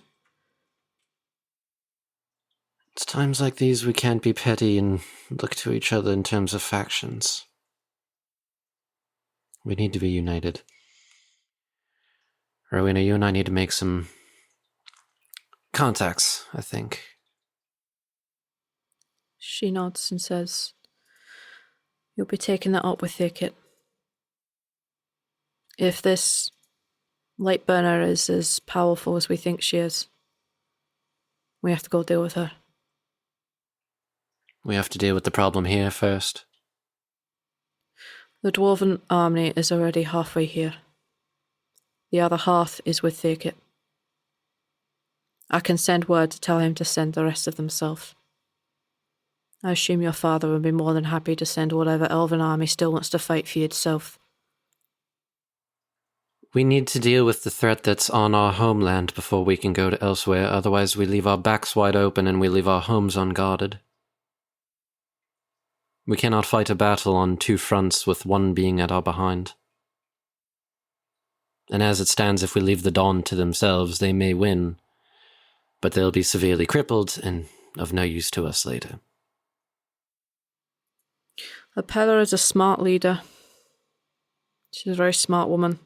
It's times like these we can't be petty and look to each other in terms of factions. We need to be united. Rowena, you and I need to make some contacts, I think. She nods and says, "You'll be taking that up with Thicket. If this light burner is as powerful as we think she is, we have to go deal with her." We have to deal with the problem here first. The Dwarven army is already halfway here. The other half is with Thicket. I can send word to tell him to send the rest of them south. I assume your father would be more than happy to send whatever elven army still wants to fight for you south. We need to deal with the threat that's on our homeland before we can go to elsewhere, otherwise we leave our backs wide open and we leave our homes unguarded. We cannot fight a battle on two fronts with one being at our behind. And as it stands, if we leave the Dawn to themselves, they may win, but they'll be severely crippled and of no use to us later. Apella is a smart leader. She's a very smart woman.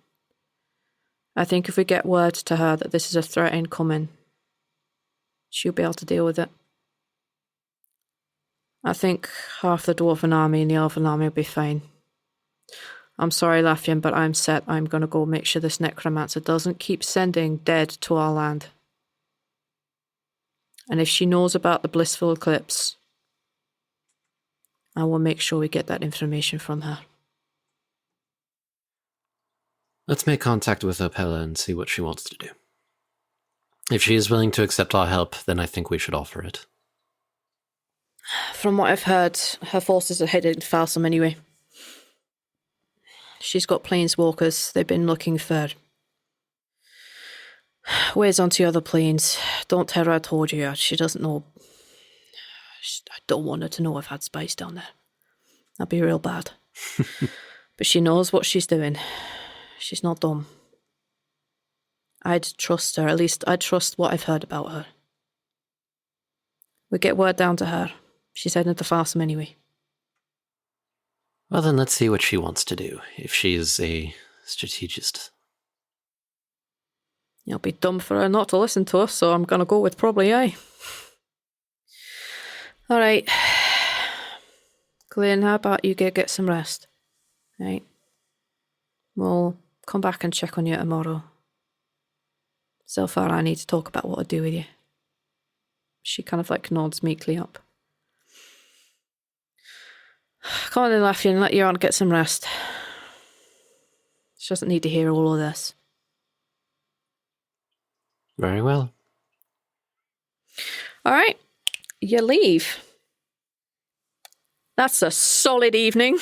I think if we get word to her that this is a threat incoming, she'll be able to deal with it. I think half the Dwarven army and the Elven army will be fine. I'm sorry, Lafian, but I'm set. I'm going to go make sure this necromancer doesn't keep sending dead to our land. And if she knows about the blissful eclipse, I will make sure we get that information from her. Let's make contact with Opella and see what she wants to do. If she is willing to accept our help, then I think we should offer it. From what I've heard, her forces are headed to Falsum anyway. She's got planeswalkers. They've been looking for ways onto other planes. Don't tell her I told you yet. She doesn't know. I don't want her to know I've had spice down there. That'd be real bad. But she knows what she's doing. She's not dumb. I'd trust her. At least I'd trust what I've heard about her. We get word down to her. She's heading to Farsam anyway. Well, then let's see what she wants to do, if she is a strategist. It'll be dumb for her not to listen to us, so I'm going to go with probably aye. All right. Glenn, how about you get some rest? Right. We'll come back and check on you tomorrow. So far, I need to talk about what I do with you. She kind of like nods meekly up. Come on then, Lafian, let your aunt get some rest. She doesn't need to hear all of this. Very well. All right, you leave. That's a solid evening.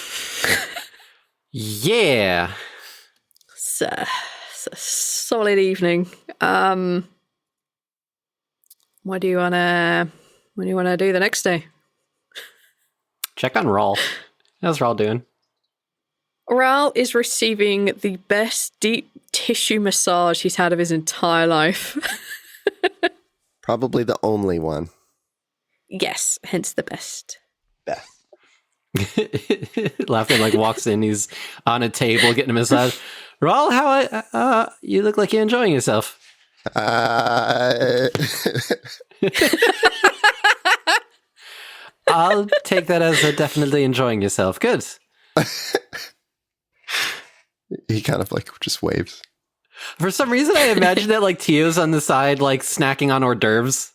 Yeah. It's a solid evening. What do you wanna do the next day? Check on Rawl. How's Rawl doing? Ral is receiving the best deep tissue massage he's had of his entire life. Probably the only one. Yes, hence the best. Beth. Laughing like walks in, he's on a table getting a massage. Rawl, how you look like you're enjoying yourself. I'll take that as a definitely enjoying yourself. Good. He kind of like just waves. For some reason, I imagine that like Tio's on the side, like snacking on hors d'oeuvres.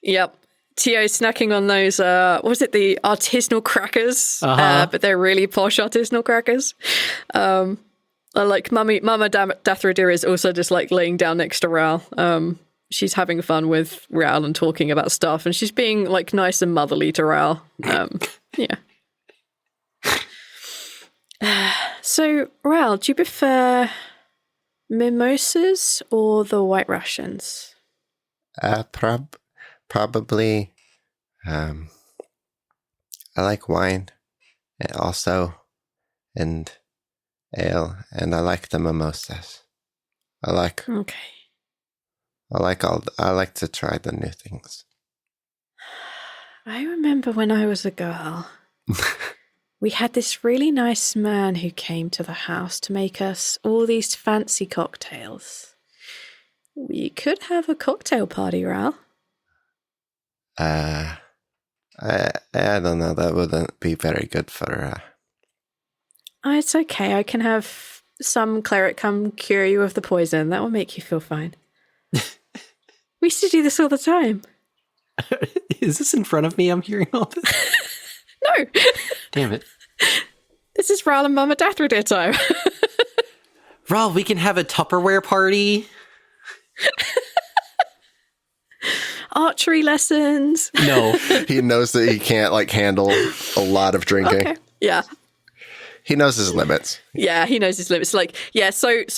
Yep. Tio's snacking on those, what was it, the artisanal crackers? But they're really posh artisanal crackers. Like Mama Dathradir is also just like laying down next to Ral. She's having fun with Ral and talking about stuff, and she's being like nice and motherly to Ral. Yeah. So, Ral, do you prefer mimosas or the white rations? Probably. I like wine, also, and ale, and I like the mimosas. I like to try the new things. I remember when I was a girl, we had this really nice man who came to the house to make us all these fancy cocktails. We could have a cocktail party, Ral. I don't know. That wouldn't be very good for. Oh, it's okay. I can have some cleric come cure you of the poison. That will make you feel fine. We used to do this all the time. Is this in front of me? I'm hearing all this. No. Damn it. This is Ral and Mama Dathridere time. Ral, we can have a Tupperware party. Archery lessons. No. He knows that he can't handle a lot of drinking. Okay. Yeah. He knows his limits. Yeah, he knows his limits. So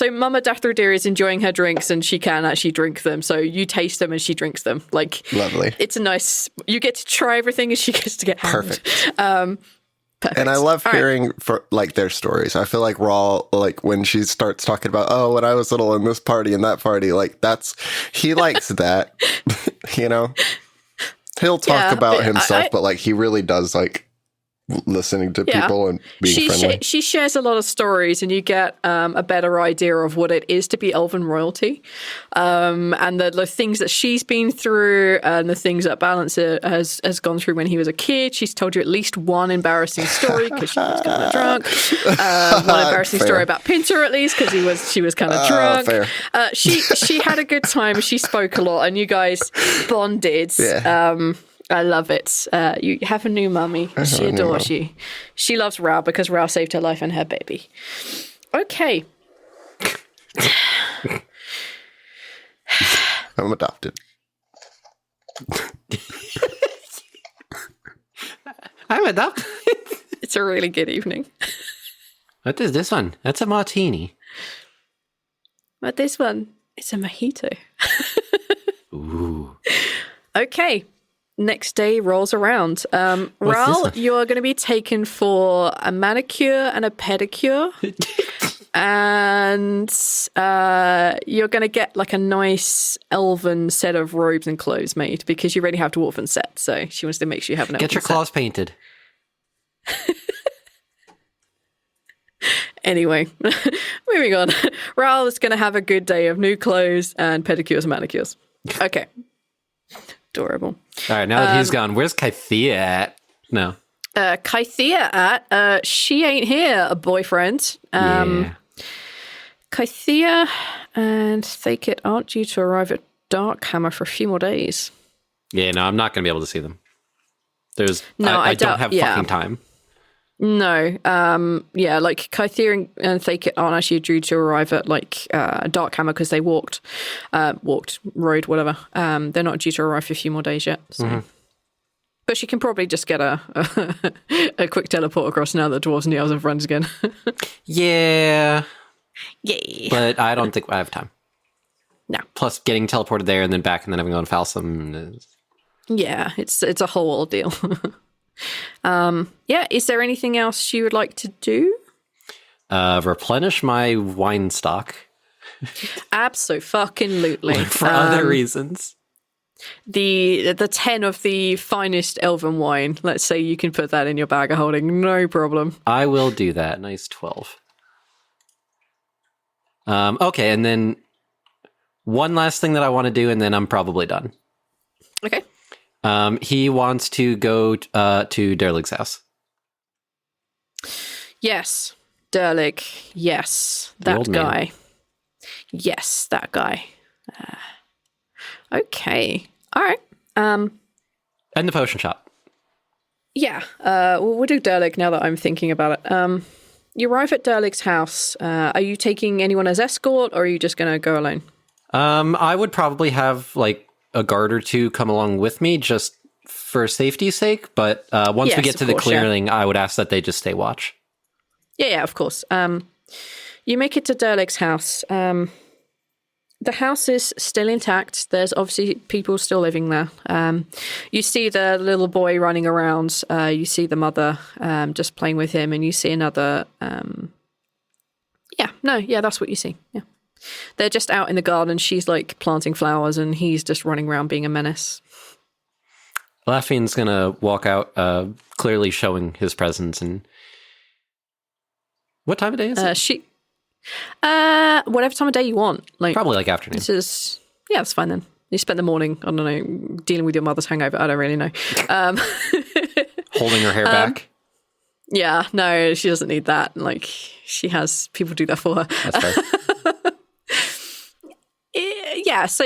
Mama Dathridere is enjoying her drinks and she can actually drink them. So you taste them and she drinks them. Lovely. It's a nice, you get to try everything and she gets to get hammered. Perfect. Perfect. And I love hearing their stories. I feel like Raw, when she starts talking about, oh, when I was little in this party and that party, he likes that, He'll talk about himself, but he really does listening to people and being friendly. She shares a lot of stories and you get a better idea of what it is to be elven royalty, and the things that she's been through and the things that Balancer has gone through when he was a kid. She's told you at least one embarrassing story because she was kind of drunk, one embarrassing story about Pinter at least because she was kind of drunk. She had a good time. She spoke a lot and you guys bonded. I love it. You have a new mummy. She adores you. She loves Rao because Rao saved her life and her baby. Okay. I'm adopted. I'm adopted. It's a really good evening. What is this one? That's a martini. But this one, it's a mojito. Ooh. Okay. Next day rolls around. Ral, you're going to be taken for a manicure and a pedicure. And you're going to get a nice elven set of robes and clothes made because you already have dwarven set. So she wants to make sure you have an elven set. Get your claws painted. Anyway, moving on. Ral is going to have a good day of new clothes and pedicures and manicures. Okay. Adorable. All right, now that he's gone, where's Kythea at? No. Kythea at? She ain't here, a boyfriend. Yeah. Kythea and Thakit aren't due to arrive at Darkhammer for a few more days. Yeah, no, I'm not going to be able to see them. I don't have fucking time. No. Kythea and Thakit aren't actually due to arrive at Darkhammer because they walked, rode, whatever. They're not due to arrive for a few more days yet. So. Mm-hmm. But she can probably just get a quick teleport across now that dwarves and the elves are friends again. Yeah. Yay. But I don't think I have time. No. Plus getting teleported there and then back and then having to go to Falsum. Yeah, it's a whole ordeal. Is there anything else you would like to do? Replenish my wine stock. Absolutely. For other reasons. The 10 of the finest elven wine. Let's say you can put that in your bag of holding, no problem. I will do that. Nice 12. Okay, and then one last thing that I want to do, and then I'm probably done. Okay. He wants to go to Derlig's house. Yes, Derlig. Yes, that guy. Yes, that guy. Okay. All right. And the potion shop. Yeah. We'll do Derlig now that I'm thinking about it. You arrive at Derlig's house. Are you taking anyone as escort, or are you just going to go alone? I would probably have a guard or two come along with me just for safety's sake. But once we get to the clearing, I would ask that they just stay watch. Yeah, of course. You make it to Derlig's house. The house is still intact. There's obviously people still living there. You see the little boy running around. You see the mother just playing with him, and you see another. That's what you see. Yeah, they're just out in the garden. She's planting flowers, and he's just running around being a menace. Lafian's gonna walk out, clearly showing his presence. And what time of day is it? Whatever time of day you want. Like Probably like afternoon. That's fine then. You spent the morning, I don't know, dealing with your mother's hangover. I don't really know. Holding her hair back. Yeah, no, she doesn't need that. Like, she has people do that for her. That's fair.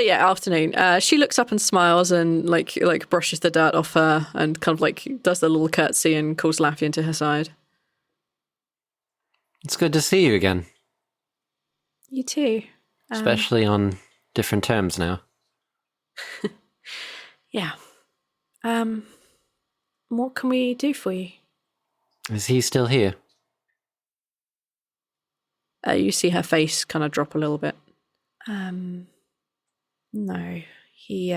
Afternoon. She looks up and smiles and like brushes the dirt off her and kind of like does the little curtsy and calls Lafian to her side. It's good to see you again. You too. Especially on different terms now. Yeah. What can we do for you? Is he still here? You see her face kind of drop a little bit. No. He,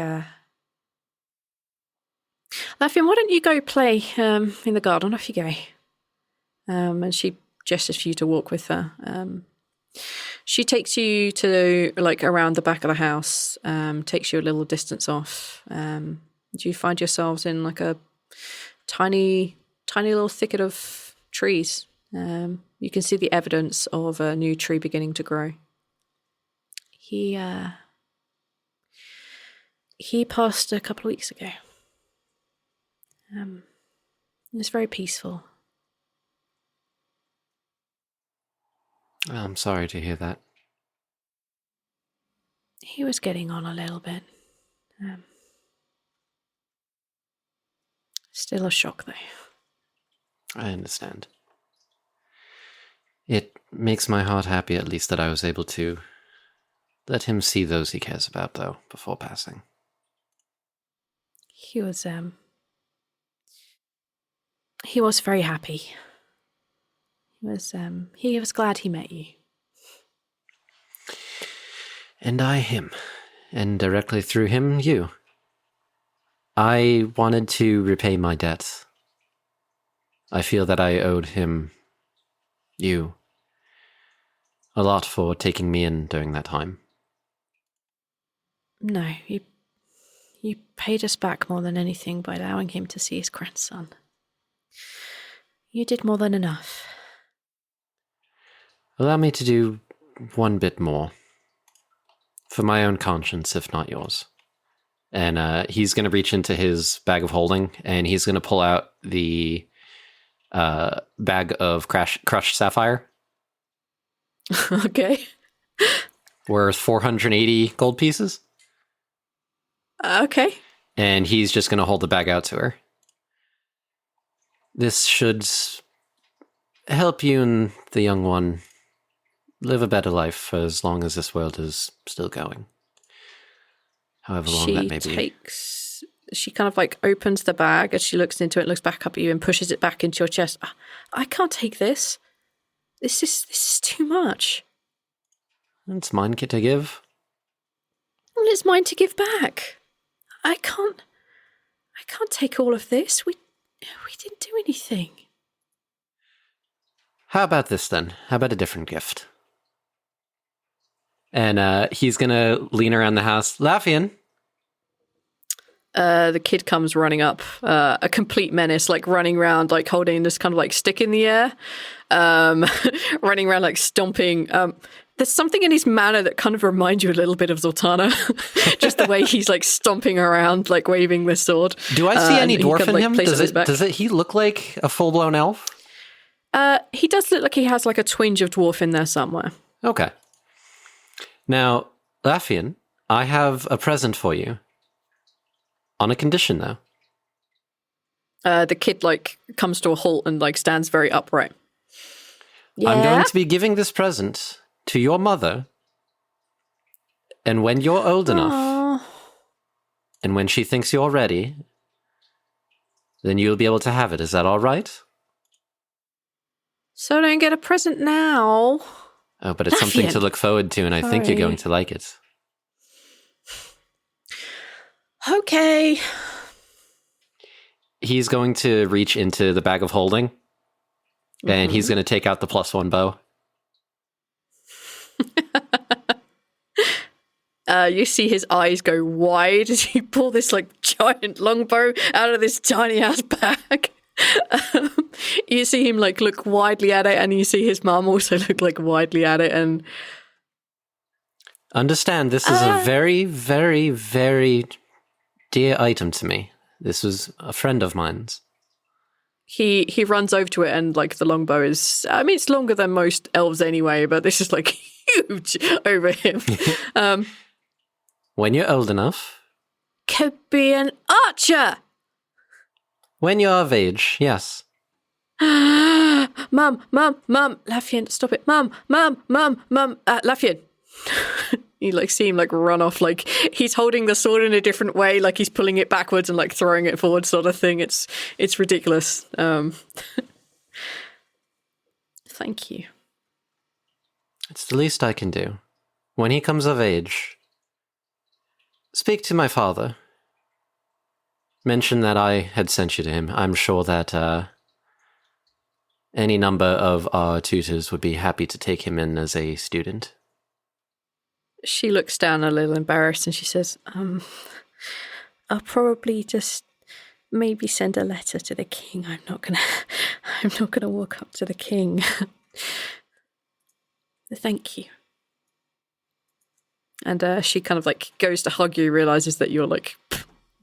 Lafian, why don't you go play in the garden? Off you go. And she gestures for you to walk with her. She takes you to, like, around the back of the house, takes you a little distance off. You find yourselves in, like, a tiny little thicket of trees. You can see the evidence of a new tree beginning to grow. He passed a couple of weeks ago. It was very peaceful. I'm sorry to hear that. He was getting on a little bit. Still a shock, though. I understand. It makes my heart happy, at least, that I was able to let him see those he cares about, though, before passing. He was very happy. He was glad he met you. And I him. And directly through him, you. I wanted to repay my debts. I feel that I owed him, you, a lot for taking me in during that time. No, you paid us back more than anything by allowing him to see his grandson. You did more than enough. Allow me to do one bit more. For my own conscience, if not yours. And he's going to reach into his bag of holding, and he's going to pull out the bag of crushed sapphire. Okay. Worth 480 gold pieces. Okay. And he's just going to hold the bag out to her. This should help you and the young one live a better life for as long as this world is still going. However long that may be. She kind of like opens the bag as she looks into it, looks back up at you and pushes it back into your chest. I can't take this. This is too much. It's mine to give. Well, it's mine to give back. I can't take all of this. We didn't do anything. How about this then? How about a different gift? And he's gonna lean around the house. Lafian. The kid comes running up, a complete menace, like running around, like holding this kind of like stick in the air, running around like stomping. There's something in his manner that kind of reminds you a little bit of Zoltana, just the way he's like stomping around, like waving this sword. Do I see any dwarf kind of, in him? Does He look like a full-blown elf? He does look like he has like a twinge of dwarf in there somewhere. Okay. Now, Lafian, I have a present for you. On a condition, though. The kid like comes to a halt and like stands very upright. Yeah? I'm going to be giving this present to your mother, and when you're old enough, and when she thinks you're ready, then you'll be able to have it. Is that all right? So don't get a present now. Oh, but it's something to look forward to, and I think you're going to like it. Okay. He's going to reach into the bag of holding, and he's going to take out the +1 bow. You see his eyes go wide as you pull this like giant longbow out of this tiny ass bag. You see him like look widely at it, and you see his mum also look like widely at it. And understand, this is a very, very, very dear item to me. This was a friend of mine's. He runs over to it, and like the longbow is, I mean, it's longer than most elves anyway, but this is like huge over him. When you're old enough. Could be an archer. When you're of age, yes. Mum, Lafian, stop it. Mum, Lafian. You like see him like run off, like he's holding the sword in a different way, like he's pulling it backwards and like throwing it forward, sort of thing. It's ridiculous. Thank you. It's the least I can do. When he comes of age, speak to my father. Mention that I had sent you to him. I'm sure that any number of our tutors would be happy to take him in as a student. She looks down a little embarrassed and she says, I'll probably just maybe send a letter to the king. I'm not gonna walk up to the king. Thank you. And she kind of like goes to hug you, realizes that you're like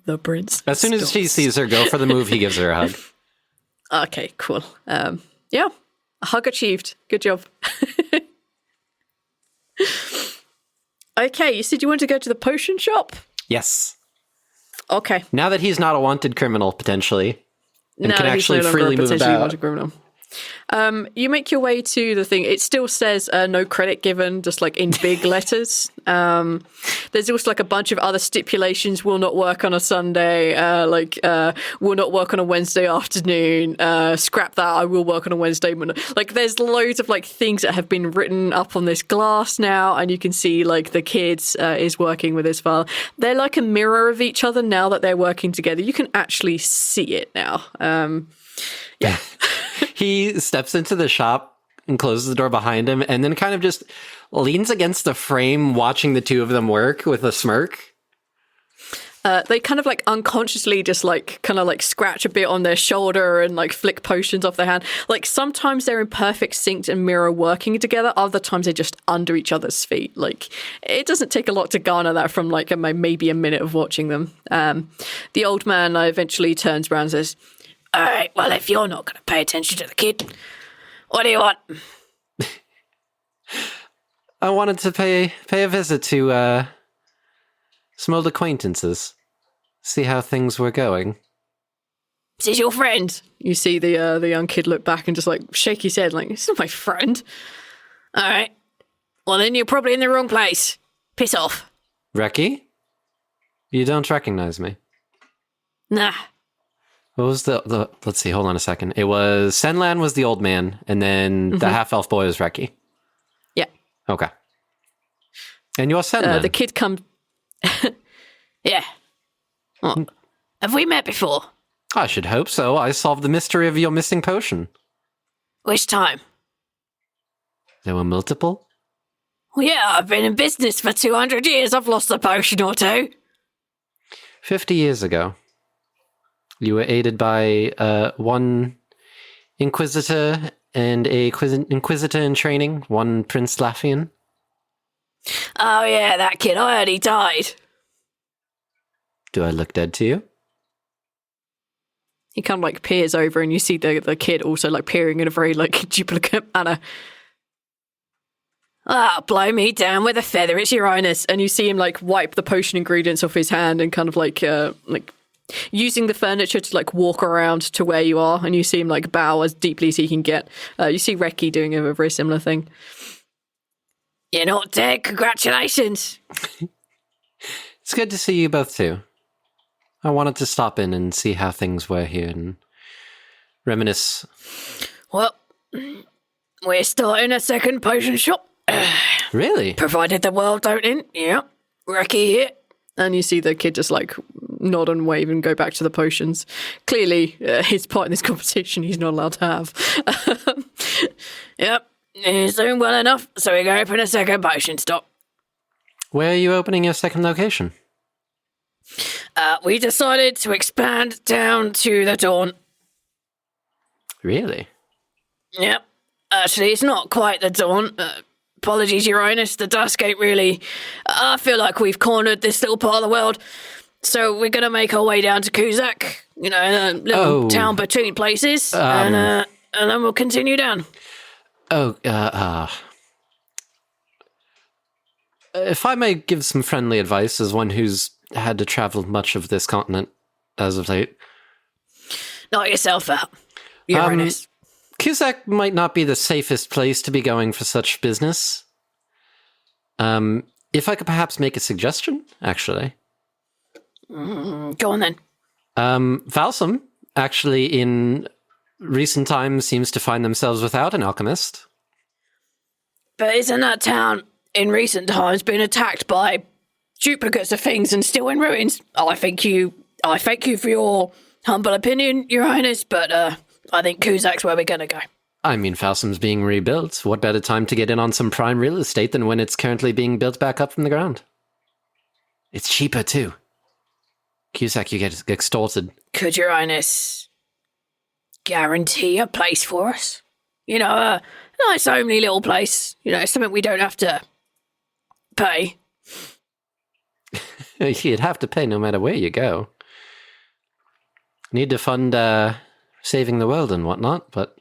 the prince. As soon as she sees her go for the move, he gives her a hug. Okay, cool. Yeah, a hug achieved. Good job. Okay, you said you wanted to go to the potion shop? Yes. Okay. Now that he's not a wanted criminal, potentially, and can he's actually no longer freely a move potentially about. wanted criminal. You make your way to the thing. It still says no credit given, just like in big letters. There's also like a bunch of other stipulations. Will not work on a Sunday. Will not work on a Wednesday afternoon. Scrap that. I will work on a Wednesday. Like there's loads of like things that have been written up on this glass now, and you can see like the kid is working with his file. They're like a mirror of each other now that they're working together. You can actually see it now. Yeah. He steps into the shop and closes the door behind him, and then kind of just leans against the frame watching the two of them work with a smirk. They kind of like unconsciously just like kind of like scratch a bit on their shoulder and like flick potions off their hand. Like sometimes they're in perfect sync and mirror working together. Other times they're just under each other's feet. Like it doesn't take a lot to garner that from like maybe a minute of watching them. The old man eventually turns around and says, "All right, well, if you're not going to pay attention to the kid, what do you want?" I wanted to pay a visit to some old acquaintances, see how things were going. "Is this your friend?" You see the young kid look back and just like shake his head like, "This is my friend." "All right, well then you're probably in the wrong place. Piss off." Reki? You don't recognize me. "Nah." What was the let's see, hold on a second. It was Senlan was the old man, and then the half-elf boy was Reki. Yeah. Okay. And you're Senlan. The kid comes... Yeah. What? Have we met before? I should hope so. I solved the mystery of your missing potion. Which time? There were multiple? Well, yeah, I've been in business for 200 years. I've lost a potion or two. 50 years ago. You were aided by one Inquisitor and a Inquisitor in training, one Prince Lafian. Oh, yeah, that kid. I heard he died. Do I look dead to you? He kind of like peers over and you see the kid also like peering in a very like duplicate manner. "Ah, blow me down with a feather, it's your highness." And you see him like wipe the potion ingredients off his hand and kind of like using the furniture to like walk around to where you are, and you see him like bow as deeply as he can get. You see Reki doing a very similar thing. "You're not dead, congratulations." It's good to see you both too. I wanted to stop in and see how things were here and reminisce. "Well, we're starting a second potion shop." Really? "Provided the world don't end." "Yeah, Reki here." And you see the kid just like nod and wave and go back to the potions. Clearly, his part in this competition he's not allowed to have. "Yep, he's doing well enough, so we're going to open a second potion stop." Where are you opening your second location? We decided to expand down to the Dawn. Really? Yep. Actually, it's not quite the Dawn. Apologies, Your Highness. The dusk ain't really... I feel like we've cornered this little part of the world. So we're going to make our way down to Kuzak, a little town between places, and then we'll continue down. If I may give some friendly advice as one who's had to travel much of this continent as of late. Knock yourself out, Your Highness. Kuzak might not be the safest place to be going for such business. If I could perhaps make a suggestion, actually. Go on then. Valsam, actually, in recent times, seems to find themselves without an alchemist. But isn't that town, in recent times, been attacked by duplicates of things and still in ruins? I thank you for your humble opinion, Your Highness, but I think Kuzak's where we're going to go. I mean, Valsam's being rebuilt. What better time to get in on some prime real estate than when it's currently being built back up from the ground? It's cheaper, too. Kuzak, you get extorted. Could Your Highness guarantee a place for us? A nice homely little place. Something we don't have to pay. You'd have to pay no matter where you go. Need to fund saving the world and whatnot, but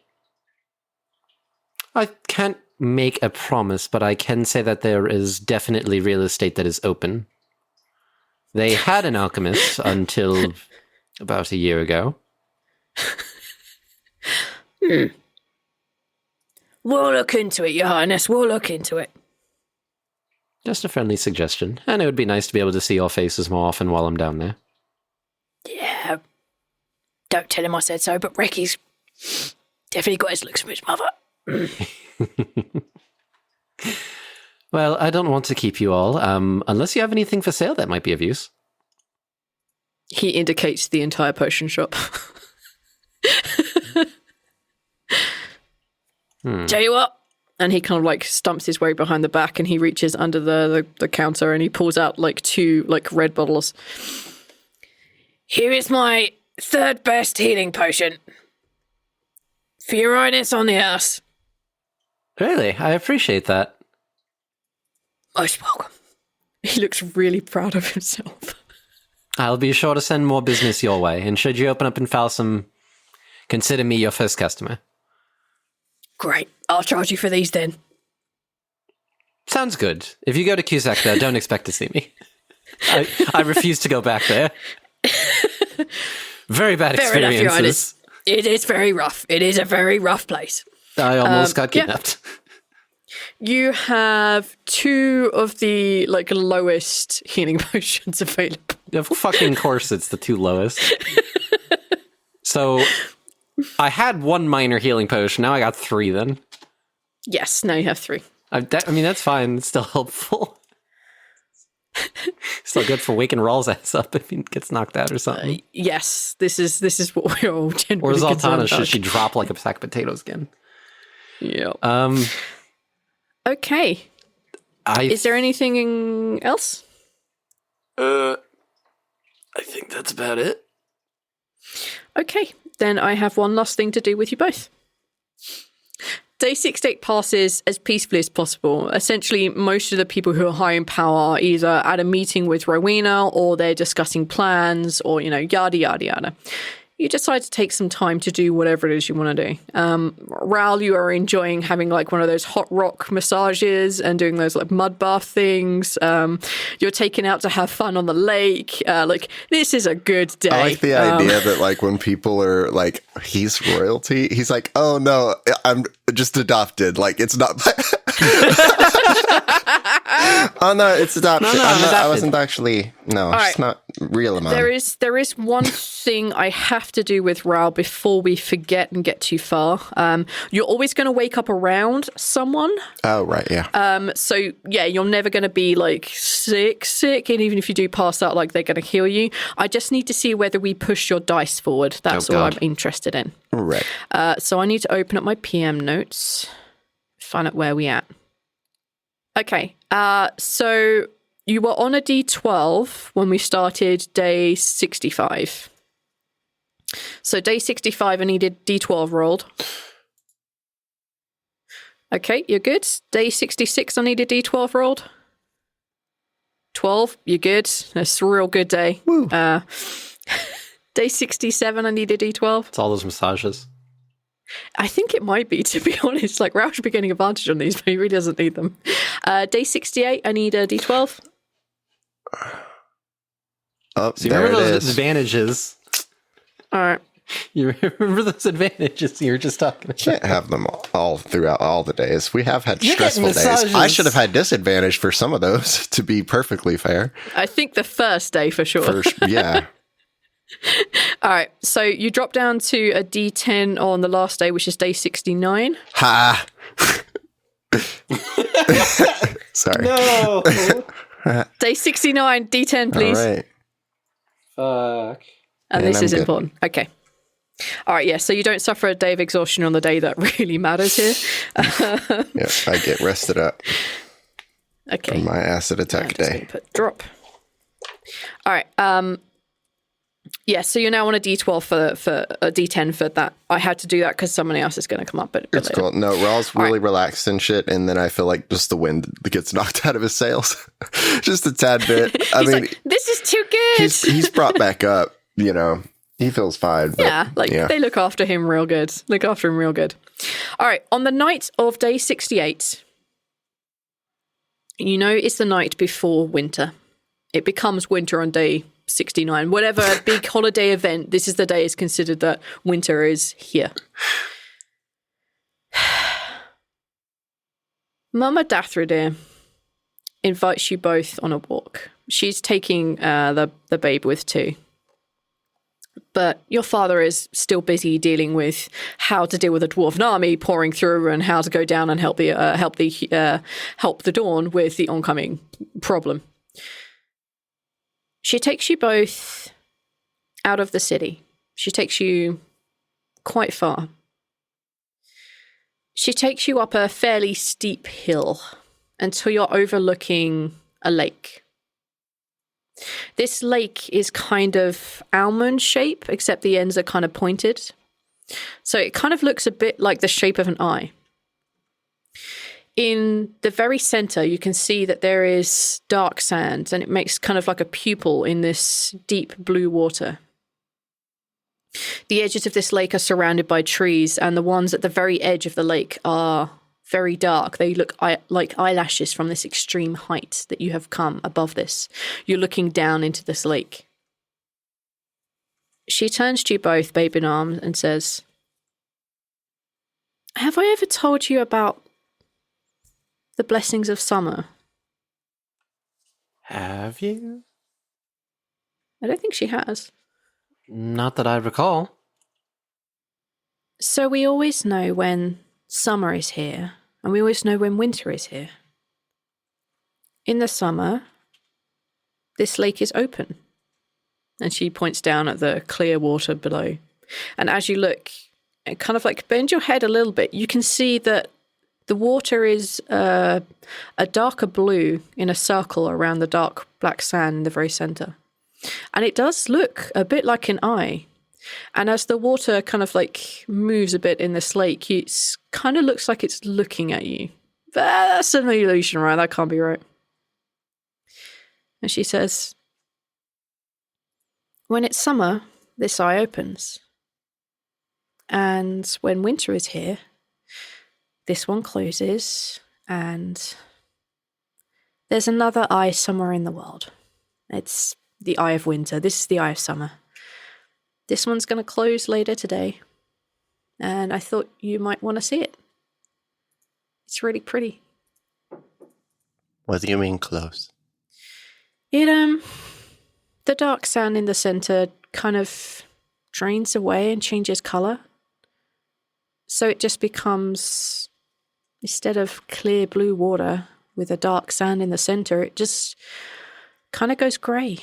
I can't make a promise, but I can say that there is definitely real estate that is open. They had an alchemist until about a year ago. We'll look into it, Your Highness. We'll look into it. Just a friendly suggestion. And it would be nice to be able to see your faces more often while I'm down there. Yeah. Don't tell him I said so, but Ricky's definitely got his looks from his mother. Well, I don't want to keep you all, unless you have anything for sale that might be of use. He indicates the entire potion shop. Tell you what. And he kind of like stumps his way behind the back and he reaches under the counter and he pulls out like 2 like red bottles. Here is my third best healing potion. For Your Highness on the ass. Really? I appreciate that. Most welcome. He looks really proud of himself. I'll be sure to send more business your way, and should you open up in Falsam, consider me your first customer. Great. I'll charge you for these then. Sounds good. If you go to Cusack, though, don't expect to see me. I refuse to go back there. Very bad Fair enough, experiences. Your Highness. It is very rough. It is a very rough place. I almost got kidnapped. You have 2 of the like lowest healing potions available. Of fucking course, it's the 2 lowest. So I had 1 minor healing potion. Now I got 3. Then Yes, now you have 3. I mean, that's fine. It's still helpful. Still good for waking Rawl's ass up if he gets knocked out or something. Yes, this is what we're all generally Or concerned Zoltana, about. should she drop like a sack of potatoes again? Yep. Okay. Is there anything else? I think that's about it. Okay, then I have one last thing to do with you both. Day 68 passes as peacefully as possible. Essentially, most of the people who are high in power are either at a meeting with Rowena or they're discussing plans or, yada, yada, yada. You decide to take some time to do whatever it is you want to do. Raoul, you are enjoying having like one of those hot rock massages and doing those like mud bath things. You're taken out to have fun on the lake. This is a good day. I like the idea that like when people are like, he's royalty, he's like, oh no, I'm just adopted. Like it's not. Oh no, it's adoption. No, I'm adopted. I wasn't actually. No, right. it's not real amount. There is one thing I have to do with Raoul before we forget and get too far. You're always going to wake up around someone. Oh right, yeah. So yeah, you're never going to be like sick, and even if you do pass out, like they're going to heal you. I just need to see whether we push your dice forward. That's all I'm interested in. Right. So I need to open up my PM notes, find out where we at. Okay, so You were on a D12 when we started day 65. So day 65, I needed D12 rolled. Okay, you're good. Day 66, I needed D12 rolled. 12, you're good. That's a real good day. Day 67, I needed D12. It's all those massages. I think it might be, to be honest. Like, Roush should be getting advantage on these, but he really doesn't need them. Day 68, I need a D12. Oh, So you there remember it those is. advantages? All right. You remember those advantages you were just talking about? Can't have them all throughout all the days. We have had You're stressful getting days. massages. I should have had disadvantage for some of those, to be perfectly fair. I think the first day for sure. Yeah. All right. So you drop down to a D10 on the last day, which is day 69. Ha! Sorry. No. Day 69, D10, please. All right. Fuck. And And this I'm is good. important. Okay. All right. Yeah. So you don't suffer a day of exhaustion on the day that really matters here. Yeah, I get rested up Okay. from my acid attack I'm just day. gonna put drop. All right. Yeah, so you're now on a D12 for a D10 for that. I had to do that because somebody else is going to come up. But It's later. cool. No, Raw's really relaxed and shit, and then I feel like just the wind gets knocked out of his sails, just a tad bit. I He's mean, like, this is too good. he's brought back up. You know, he feels fine. But, they look after him real good. All right, on the night of day 68, you know it's the night before winter. It becomes winter on day 69. Whatever big holiday event, this is the day it's considered that winter is here. Mama Dathradir invites you both on a walk. She's taking the babe with too. But your father is still busy dealing with how to deal with a dwarven army pouring through and how to go down and help the Dawn with the oncoming problem. She takes you both out of the city. She takes you quite far. She takes you up a fairly steep hill until you're overlooking a lake. This lake is kind of almond shape, except the ends are kind of pointed. So it kind of looks a bit like the shape of an eye. In the very center, you can see that there is dark sand, and it makes kind of like a pupil in this deep blue water. The edges of this lake are surrounded by trees, and the ones at the very edge of the lake are very dark. They look like eyelashes from this extreme height that you have come above this. You're looking down into this lake. She turns to you both, babe in arms, and says, "Have I ever told you about the blessings of summer?" Have you? I don't think she has. Not that I recall. So we always know when summer is here, and we always know when winter is here. In the summer, this lake is open. And she points down at the clear water below. And as you look, and kind of like bend your head a little bit, you can see that the water is a darker blue in a circle around the dark black sand in the very center. And it does look a bit like an eye. And as the water kind of like moves a bit in this lake, it kind of looks like it's looking at you. But that's an illusion, right? That can't be right. And she says, "When it's summer, this eye opens. And when winter is here, this one closes, and there's another eye somewhere in the world. It's the eye of winter. This is the eye of summer. This one's going to close later today, and I thought you might want to see it. It's really pretty." What do you mean close? The dark sand in the center kind of drains away and changes color. So it just becomes, instead of clear blue water with a dark sand in the center, it just kind of goes gray.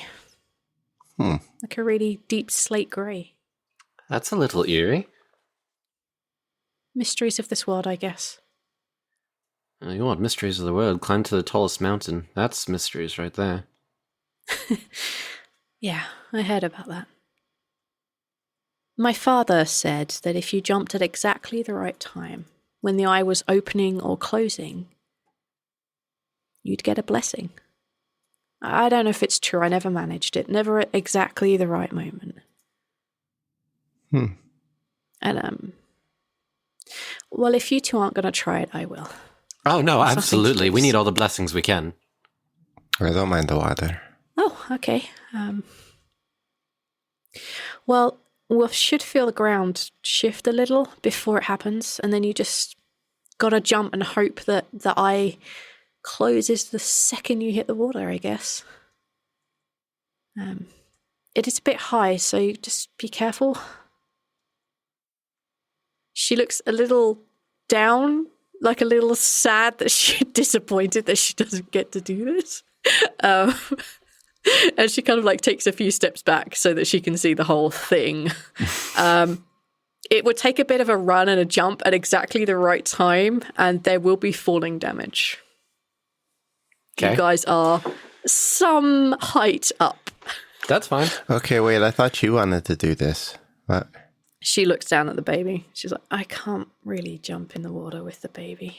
Like a really deep slate gray. That's a little eerie. Mysteries of this world, I guess. You want mysteries of the world? Climb to the tallest mountain. That's mysteries right there. Yeah, I heard about that. My father said that if you jumped at exactly the right time, when the eye was opening or closing, you'd get a blessing. I don't know if it's true. I never managed it. Never at exactly the right moment. And, well, if you two aren't going to try it, I will. Oh, no, Something absolutely. to We do. need all the blessings we can. I don't mind the water. Oh, okay. Well, we should feel the ground shift a little before it happens, and then you just gotta jump and hope that the eye closes the second you hit the water, I guess. It is a bit high, so just be careful. She looks a little down, like a little sad that she's disappointed that she doesn't get to do this. And she kind of like takes a few steps back so that she can see the whole thing. It would take a bit of a run and a jump at exactly the right time, and there will be falling damage. Okay. You guys are some height up. That's fine. Okay, wait, I thought you wanted to do this. What? She looks down at the baby. She's like, I can't really jump in the water with the baby.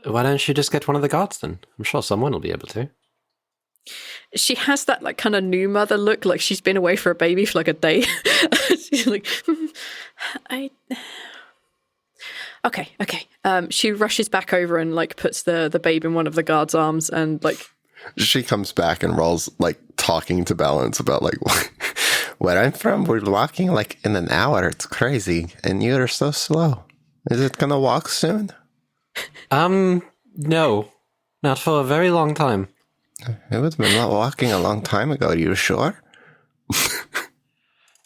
Why don't you just get one of the guards then? I'm sure someone will be able to. She has that like kind of new mother look, like she's been away for a baby for like a day. She's like, Okay. She rushes back over and like puts the babe in one of the guards' arms and like. She comes back and rolls like talking to Balance about like where I'm from. We're walking like in an hour. It's crazy, and you're so slow. Is it gonna walk soon? No, not for a very long time. It was been walking a long time ago. Are you sure?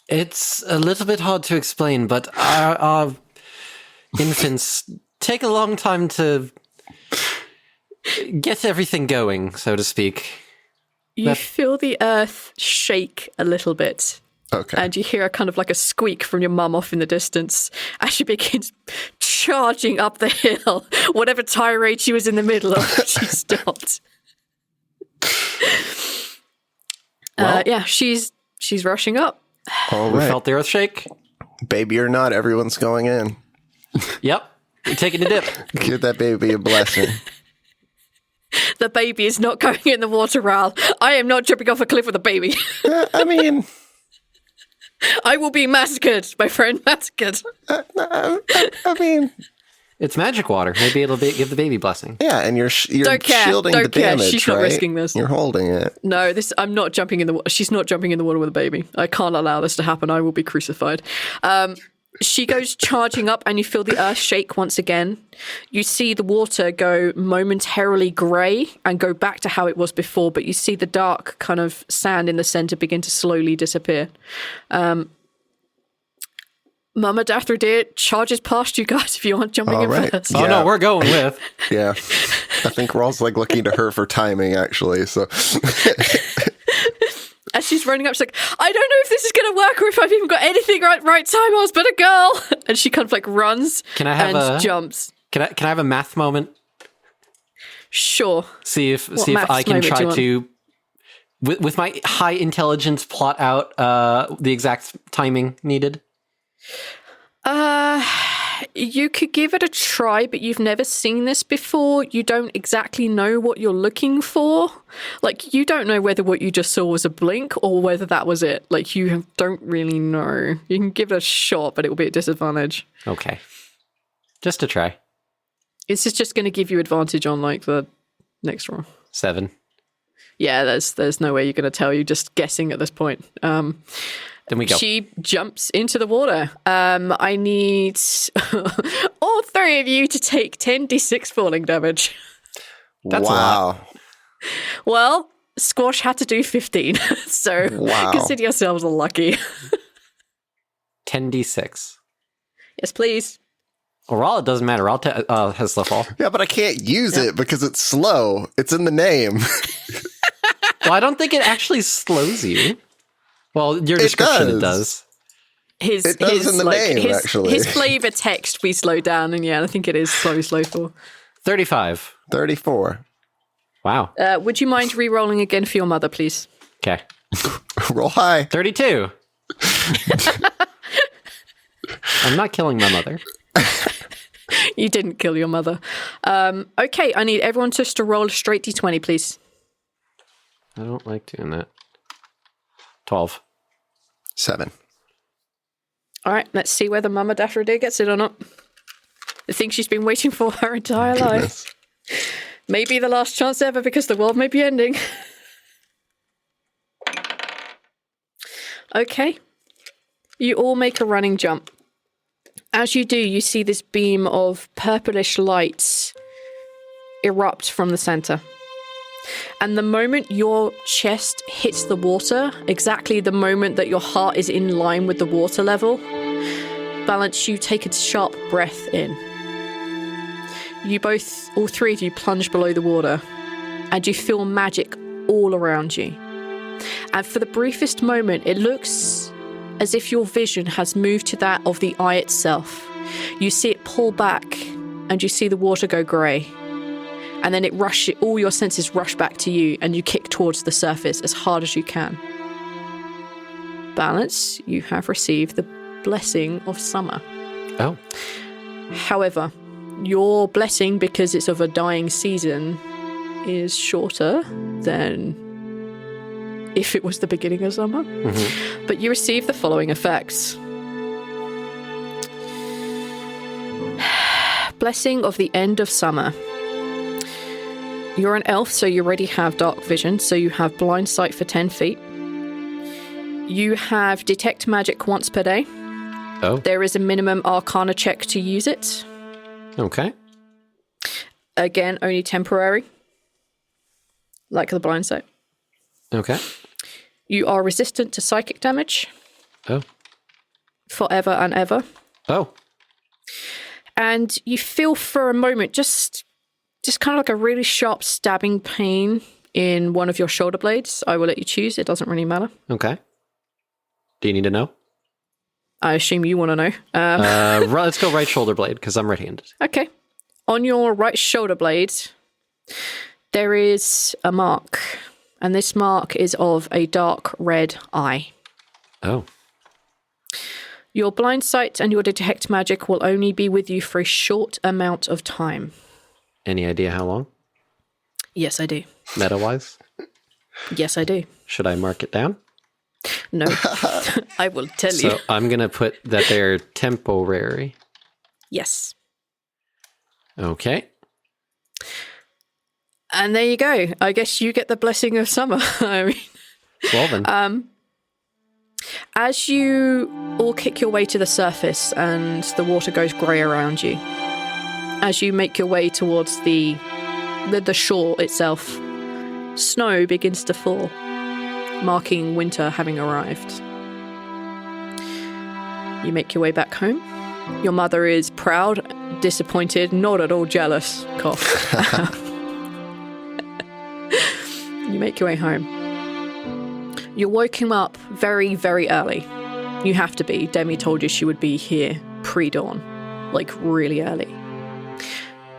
It's a little bit hard to explain, but our infants take a long time to get everything going, so to speak. You feel the earth shake a little bit. Okay. And you hear a kind of like a squeak from your mum off in the distance as she begins charging up the hill. Whatever tirade she was in the middle of, she stopped. Yeah, she's rushing up. All We right. felt the earth shake. Baby or not, everyone's going in. Yep, we're taking a dip. Give that baby a blessing. The baby is not going in the water, Ral. I am not jumping off a cliff with a baby. I mean, I will be massacred, my friend, massacred. I mean, It's magic water. Maybe it'll give the baby blessing. yeah, and you're Don't care. shielding Don't the care. damage, She's right? not risking this. You're holding it. No, I'm not jumping in the water. She's not jumping in the water with a baby. I can't allow this to happen. I will be crucified. She goes charging up and you feel the earth shake once again. You see the water go momentarily grey and go back to how it was before, but you see the dark kind of sand in the centre begin to slowly disappear. Mama Dathradir charges past you guys if you aren't jumping All in right. first. Oh Yeah. no, we're going with. Yeah. I think Raw's like looking to her for timing, actually. So As she's running up, she's like, I don't know if this is going to work or if I've even got anything right time. I was but a girl. And she kind of like runs Can I have and a- jumps. Can I have a math moment? Sure. See if What I maths can moment do try you to, with my high intelligence, plot out the exact timing needed. You could give it a try, but you've never seen this before. You don't exactly know what you're looking for. Like, you don't know whether what you just saw was a blink or whether that was it. Like, you don't really know. You can give it a shot, but it will be at disadvantage. Okay, just to try. This is just going to give you advantage on, like, the next roll. 7. Yeah, there's no way you're going to tell. You're just guessing at this point. Then we go. She jumps into the water. I need all three of you to take 10d6 falling damage. That's a wow. Well, Squash had to do 15, so Wow. consider yourselves lucky. 10d6. Yes, please. Overall, it doesn't matter. Has the fall. Yeah, but I can't use it because it's slow. It's in the name. Well, I don't think it actually slows you. Well, your description it does. It does in the name, actually. His flavor text we slowed down, and I think it is slow for. 35. 34. Wow. Would you mind re-rolling again for your mother, please? Okay. Roll high. 32. I'm not killing my mother. You didn't kill your mother. Okay, I need everyone just to roll a straight d20, please. I don't like doing that. 12. 7. All right, let's see whether Mama Daffodil gets it or not. The thing she's been waiting for her entire life. Maybe the last chance ever because the world may be ending. Okay. You all make a running jump. As you do, you see this beam of purplish lights erupt from the center. And the moment your chest hits the water, exactly the moment that your heart is in line with the water level, Balance, you take a sharp breath in. All three of you plunge below the water, and you feel magic all around you. And for the briefest moment, it looks as if your vision has moved to that of the eye itself. You see it pull back, and you see the water go grey. And then all your senses rush back to you, and you kick towards the surface as hard as you can. Balance, you have received the blessing of summer. Oh. However, your blessing, because it's of a dying season, is shorter than if it was the beginning of summer. Mm-hmm. But you receive the following effects. Blessing of the end of summer. You're an elf, so you already have dark vision, so you have blind sight for 10 feet. You have detect magic once per day. Oh. There is a minimum arcana check to use it. Okay. Again, only temporary. Like the blind sight. Okay. You are resistant to psychic damage. Oh. Forever and ever. Oh. And you feel for a moment just kind of like a really sharp stabbing pain in one of your shoulder blades. I will let you choose. It doesn't really matter. Okay. Do you need to know? I assume you want to know. Let's go right shoulder blade, because I'm right-handed. Okay. On your right shoulder blade, there is a mark. And this mark is of a dark red eye. Oh. Your blind sight and your detect magic will only be with you for a short amount of time. Any idea how long? Yes, I do. Meta-wise? Yes, I do. Should I mark it down? No. I will tell you. So I'm going to put that they're temporary. Yes. Okay. And there you go. I guess you get the blessing of summer. I mean, Well then. As you all kick your way to the surface and the water goes grey around you, as you make your way towards the shore itself, snow begins to fall, marking winter having arrived. You make your way back home. Your mother is proud, disappointed, not at all jealous. Cough. You make your way home. You're waking up very, very early. You have to be. Demi told you she would be here pre-dawn, like really early.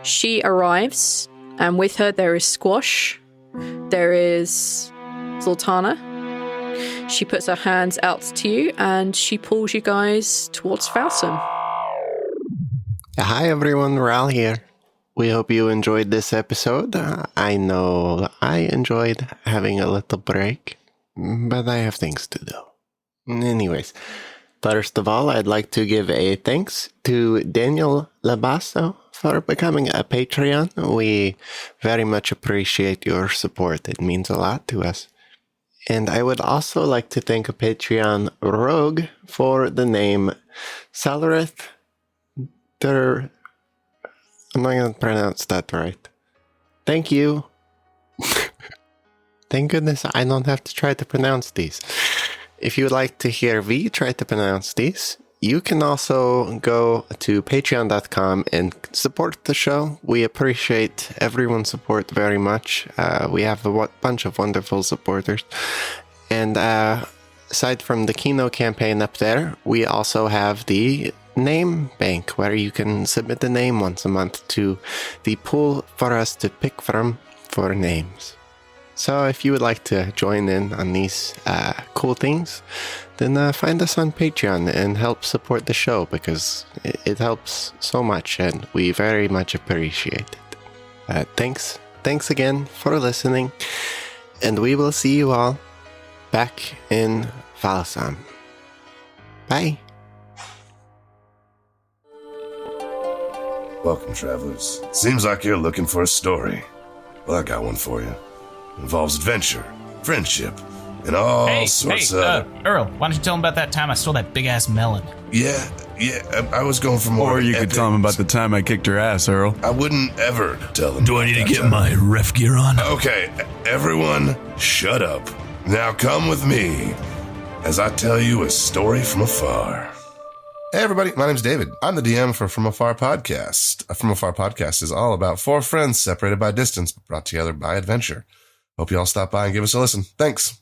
She arrives, and with her there is Squash. There is Zoltana. She puts her hands out to you, and she pulls you guys towards Falsum. Hi everyone, Ral here. We hope you enjoyed this episode. I know I enjoyed having a little break, but I have things to do. Anyways, first of all, I'd like to give a thanks to Daniel Labasso for becoming a Patreon. We very much appreciate your support. It means a lot to us. And I would also like to thank a Patreon rogue for the name Salareth. I'm not going to pronounce that right. Thank you. Thank goodness I don't have to try to pronounce these. If you would like to hear V try to pronounce these, you can also go to patreon.com and support the show. We appreciate everyone's support very much. We have a bunch of wonderful supporters. And aside from the Kino campaign up there, we also have the name bank where you can submit a name once a month to the pool for us to pick from for names. So if you would like to join in on these cool things, then find us on Patreon and help support the show, because it helps so much and we very much appreciate it. Thanks again for listening, and we will see you all back in Valsam. Bye. Welcome, travelers. Seems like you're looking for a story. Well, I got one for you. It involves adventure, friendship, and all sorts of... Earl, why don't you tell him about that time I stole that big-ass melon? Yeah, I was going for more... Or you could tell him about the time I kicked her ass, Earl. I wouldn't ever tell them. Do I need to get my ref gear on? Okay, everyone, shut up. Now come with me as I tell you a story from afar. Hey everybody, my name's David. I'm the DM for From Afar Podcast. From Afar Podcast is all about four friends separated by distance, but brought together by adventure. Hope you all stop by and give us a listen. Thanks.